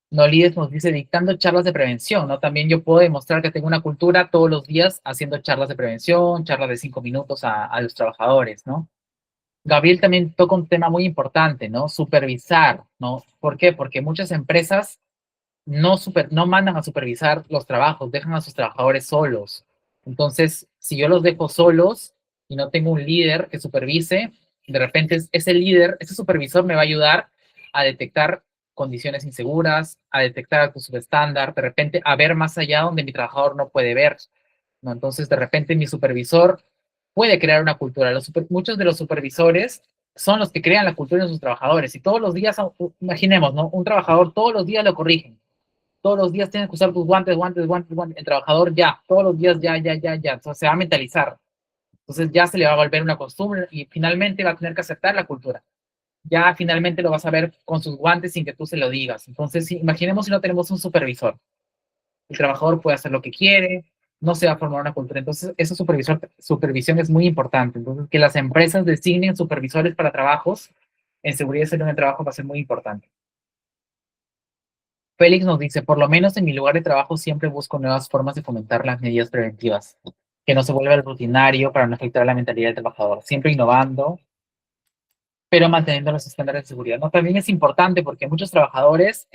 Nolides nos dice dictando charlas de prevención, ¿no? También yo puedo demostrar que tengo una cultura todos los días haciendo charlas de prevención, charlas de 5 minutos a los trabajadores, ¿no? Gabriel también toca un tema muy importante, ¿no? Supervisar, ¿no? ¿Por qué? Porque muchas empresas no mandan a supervisar los trabajos, dejan a sus trabajadores solos. Entonces, si yo los dejo solos y no tengo un líder que supervise, de repente ese líder, ese supervisor me va a ayudar a detectar condiciones inseguras, a detectar algo subestándar, de repente a ver más allá donde mi trabajador no puede ver, ¿no? Entonces, de repente mi supervisor puede crear una cultura. Muchos de los supervisores son los que crean la cultura en sus trabajadores y todos los días, imaginemos, ¿no? Un trabajador todos los días lo corrigen, todos los días tienes que usar tus guantes, guantes, guantes, guantes. El trabajador ya, todos los días ya, ya, ya, ya. Entonces se va a mentalizar. Entonces ya se le va a volver una costumbre y finalmente va a tener que aceptar la cultura. Ya finalmente lo vas a ver con sus guantes sin que tú se lo digas. Entonces, imaginemos si no tenemos un supervisor. El trabajador puede hacer lo que quiere, no se va a formar una cultura. Entonces, esa supervisión es muy importante. Entonces, que las empresas designen supervisores para trabajos en seguridad y salud en el trabajo va a ser muy importante. Félix nos dice, por lo menos en mi lugar de trabajo siempre busco nuevas formas de fomentar las medidas preventivas, que no se vuelva el rutinario para no afectar la mentalidad del trabajador, siempre innovando, pero manteniendo los estándares de seguridad. No, también es importante porque muchos trabajadores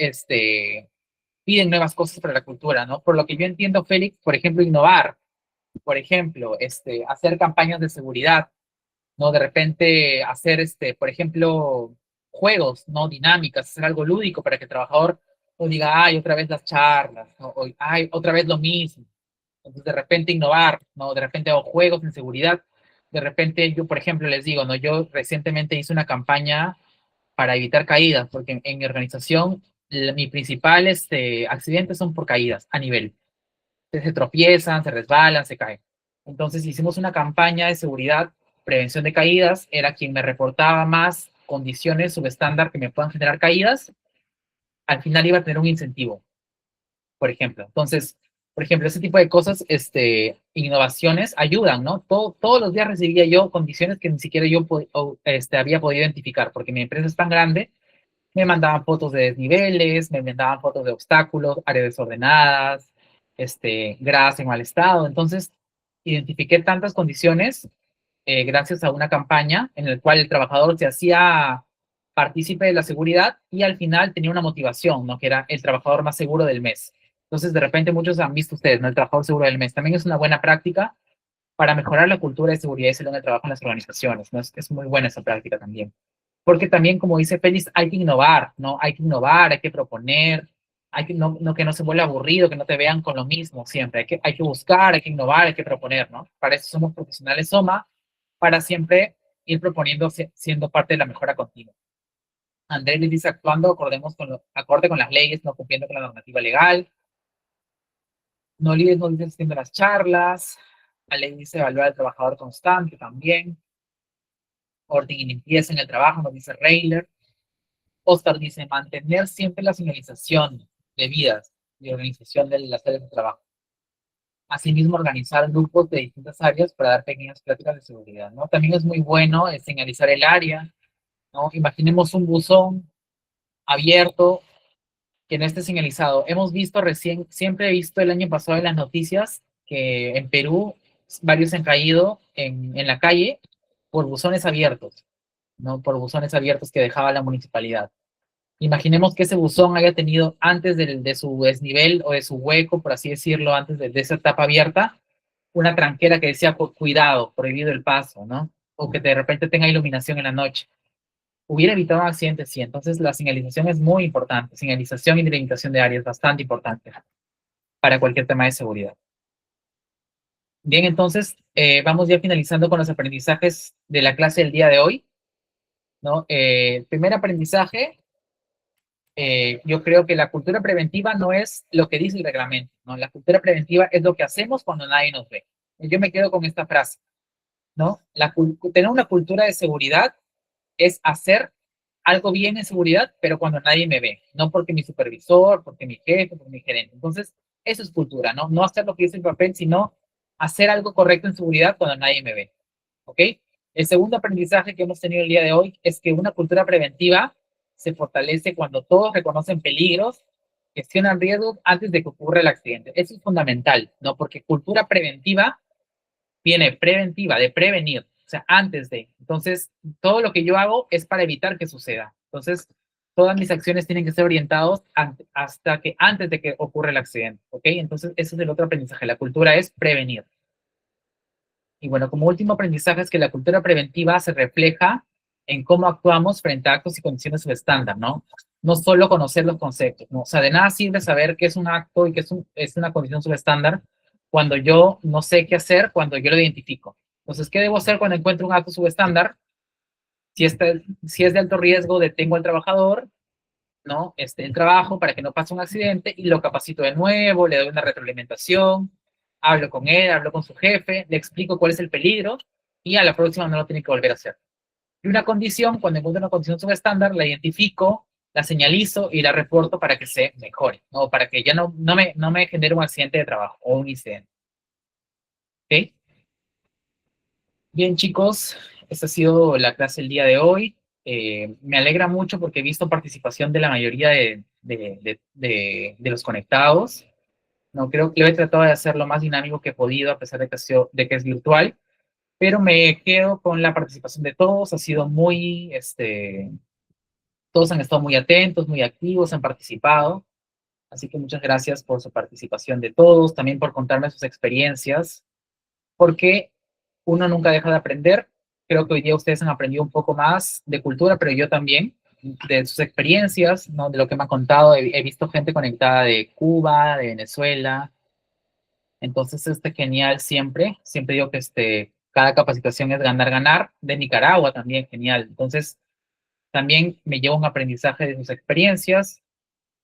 piden nuevas cosas para la cultura, ¿no? Por lo que yo entiendo, Félix, por ejemplo, innovar, por ejemplo, hacer campañas de seguridad, ¿no? De repente hacer, por ejemplo, juegos, ¿no? Dinámicas, hacer algo lúdico para que el trabajador o diga, ay, otra vez las charlas, ¿no? O, ay, otra vez lo mismo. Entonces, de repente innovar, ¿no? De repente hago juegos en seguridad. De repente yo, por ejemplo, les digo, ¿no? Yo recientemente hice una campaña para evitar caídas, porque en mi organización mi principal accidentes son por caídas a nivel. Se tropiezan, se resbalan, se caen. Entonces hicimos una campaña de seguridad, prevención de caídas, era quien me reportaba más condiciones subestándar que me puedan generar caídas, al final iba a tener un incentivo, por ejemplo. Entonces, por ejemplo, ese tipo de cosas, innovaciones ayudan, ¿no? Todos los días recibía yo condiciones que ni siquiera yo había podido identificar, porque mi empresa es tan grande, me mandaban fotos de desniveles, me mandaban fotos de obstáculos, áreas desordenadas, gradas en mal estado. Entonces, identifiqué tantas condiciones gracias a una campaña en la cual el trabajador se hacía partícipe de la seguridad y al final tenía una motivación, ¿no? Que era el trabajador más seguro del mes. Entonces, de repente muchos han visto ustedes, ¿no? El trabajador seguro del mes. También es una buena práctica para mejorar la cultura de seguridad y salud en el trabajo en las organizaciones, ¿no? Es muy buena esa práctica también. Porque también, como dice Félix, hay que innovar, ¿no? Hay que innovar, hay que proponer, hay que que no se vuelva aburrido, que no te vean con lo mismo siempre. Hay que buscar, hay que innovar, hay que proponer, ¿no? Para eso somos profesionales SOMA, para siempre ir proponiendo, siendo parte de la mejora continua. Andrés les dice actuando acorde con las leyes, no cumpliendo con la normativa legal. No líderes no dicen haciendo las charlas. La ley dice evaluar al trabajador constante también. Orden y limpieza en el trabajo, nos dice Reiler. Oscar dice mantener siempre la señalización de vidas y organización de las áreas de trabajo. Asimismo, organizar grupos de distintas áreas para dar pequeñas pláticas de seguridad, ¿no? También es muy bueno señalizar el área, ¿no? Imaginemos un buzón abierto que no esté señalizado. Hemos visto recién, siempre he visto el año pasado en las noticias que en Perú varios han caído en la calle por buzones abiertos, ¿no? Por buzones abiertos que dejaba la municipalidad. Imaginemos que ese buzón haya tenido antes de su desnivel o de su hueco, por así decirlo, antes de esa etapa abierta, una tranquera que decía cuidado, prohibido el paso, ¿no? O que de repente tenga iluminación en la noche. Hubiera evitado un accidente, sí. Entonces la señalización es muy importante. Señalización y delimitación de áreas bastante importante para cualquier tema de seguridad. Bien, entonces vamos ya finalizando con los aprendizajes de la clase del día de hoy, ¿no? Primer aprendizaje, yo creo que la cultura preventiva no es lo que dice el reglamento, ¿no? La cultura preventiva es lo que hacemos cuando nadie nos ve. Yo me quedo con esta frase, ¿no? Tener una cultura de seguridad es hacer algo bien en seguridad, pero cuando nadie me ve, no porque mi supervisor, porque mi jefe, porque mi gerente. Entonces, eso es cultura, ¿no? No hacer lo que dice el papel, sino hacer algo correcto en seguridad cuando nadie me ve, ¿ok? El segundo aprendizaje que hemos tenido el día de hoy es que una cultura preventiva se fortalece cuando todos reconocen peligros, gestionan riesgos antes de que ocurra el accidente. Eso es fundamental, ¿no? Porque cultura preventiva viene preventiva, de prevenir, o sea, antes de. Entonces, todo lo que yo hago es para evitar que suceda. Entonces, todas mis acciones tienen que ser orientadas hasta que antes de que ocurra el accidente, ¿ok? Entonces, ese es el otro aprendizaje. La cultura es prevenir. Y bueno, como último aprendizaje es que la cultura preventiva se refleja en cómo actuamos frente a actos y condiciones subestándar, ¿no? No solo conocer los conceptos, ¿no? O sea, de nada sirve saber qué es un acto y qué es una condición subestándar cuando yo no sé qué hacer, cuando yo lo identifico. Entonces, ¿qué debo hacer cuando encuentro un acto subestándar? Si es de alto riesgo, detengo al trabajador, ¿no? El trabajo para que no pase un accidente y lo capacito de nuevo, le doy una retroalimentación, hablo con él, hablo con su jefe, le explico cuál es el peligro y a la próxima no lo tiene que volver a hacer. Y una condición, cuando encuentro una condición subestándar, la identifico, la señalizo y la reporto para que se mejore, ¿no? Para que ya no me genere un accidente de trabajo o un incidente. ¿Ok? Bien, chicos, esta ha sido la clase el día de hoy. Me alegra mucho porque he visto participación de la mayoría de los conectados. No, creo que lo he tratado de hacer lo más dinámico que he podido, a pesar de que es virtual, pero me quedo con la participación de todos. Ha sido todos han estado muy atentos, muy activos, han participado. Así que muchas gracias por su participación de todos, también por contarme sus experiencias, porque uno nunca deja de aprender. Creo que hoy día ustedes han aprendido un poco más de cultura, pero yo también. de sus experiencias, ¿no? De lo que me ha contado. He visto gente conectada de Cuba, de Venezuela. Entonces, genial siempre. Siempre digo que cada capacitación es ganar, ganar. De Nicaragua también, genial. Entonces, también me llevo un aprendizaje de sus experiencias.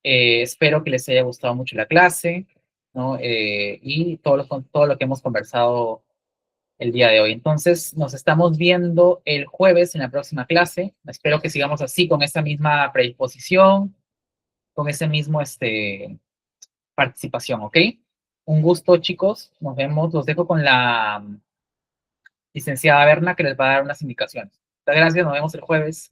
Espero que les haya gustado mucho la clase, ¿no? Y todo lo que hemos conversado el día de hoy. Entonces, nos estamos viendo el jueves en la próxima clase. Espero que sigamos así, con esa misma predisposición, con ese mismo participación, ¿ok? Un gusto, chicos. Nos vemos. Los dejo con la licenciada Berna, que les va a dar unas indicaciones. Muchas gracias. Nos vemos el jueves.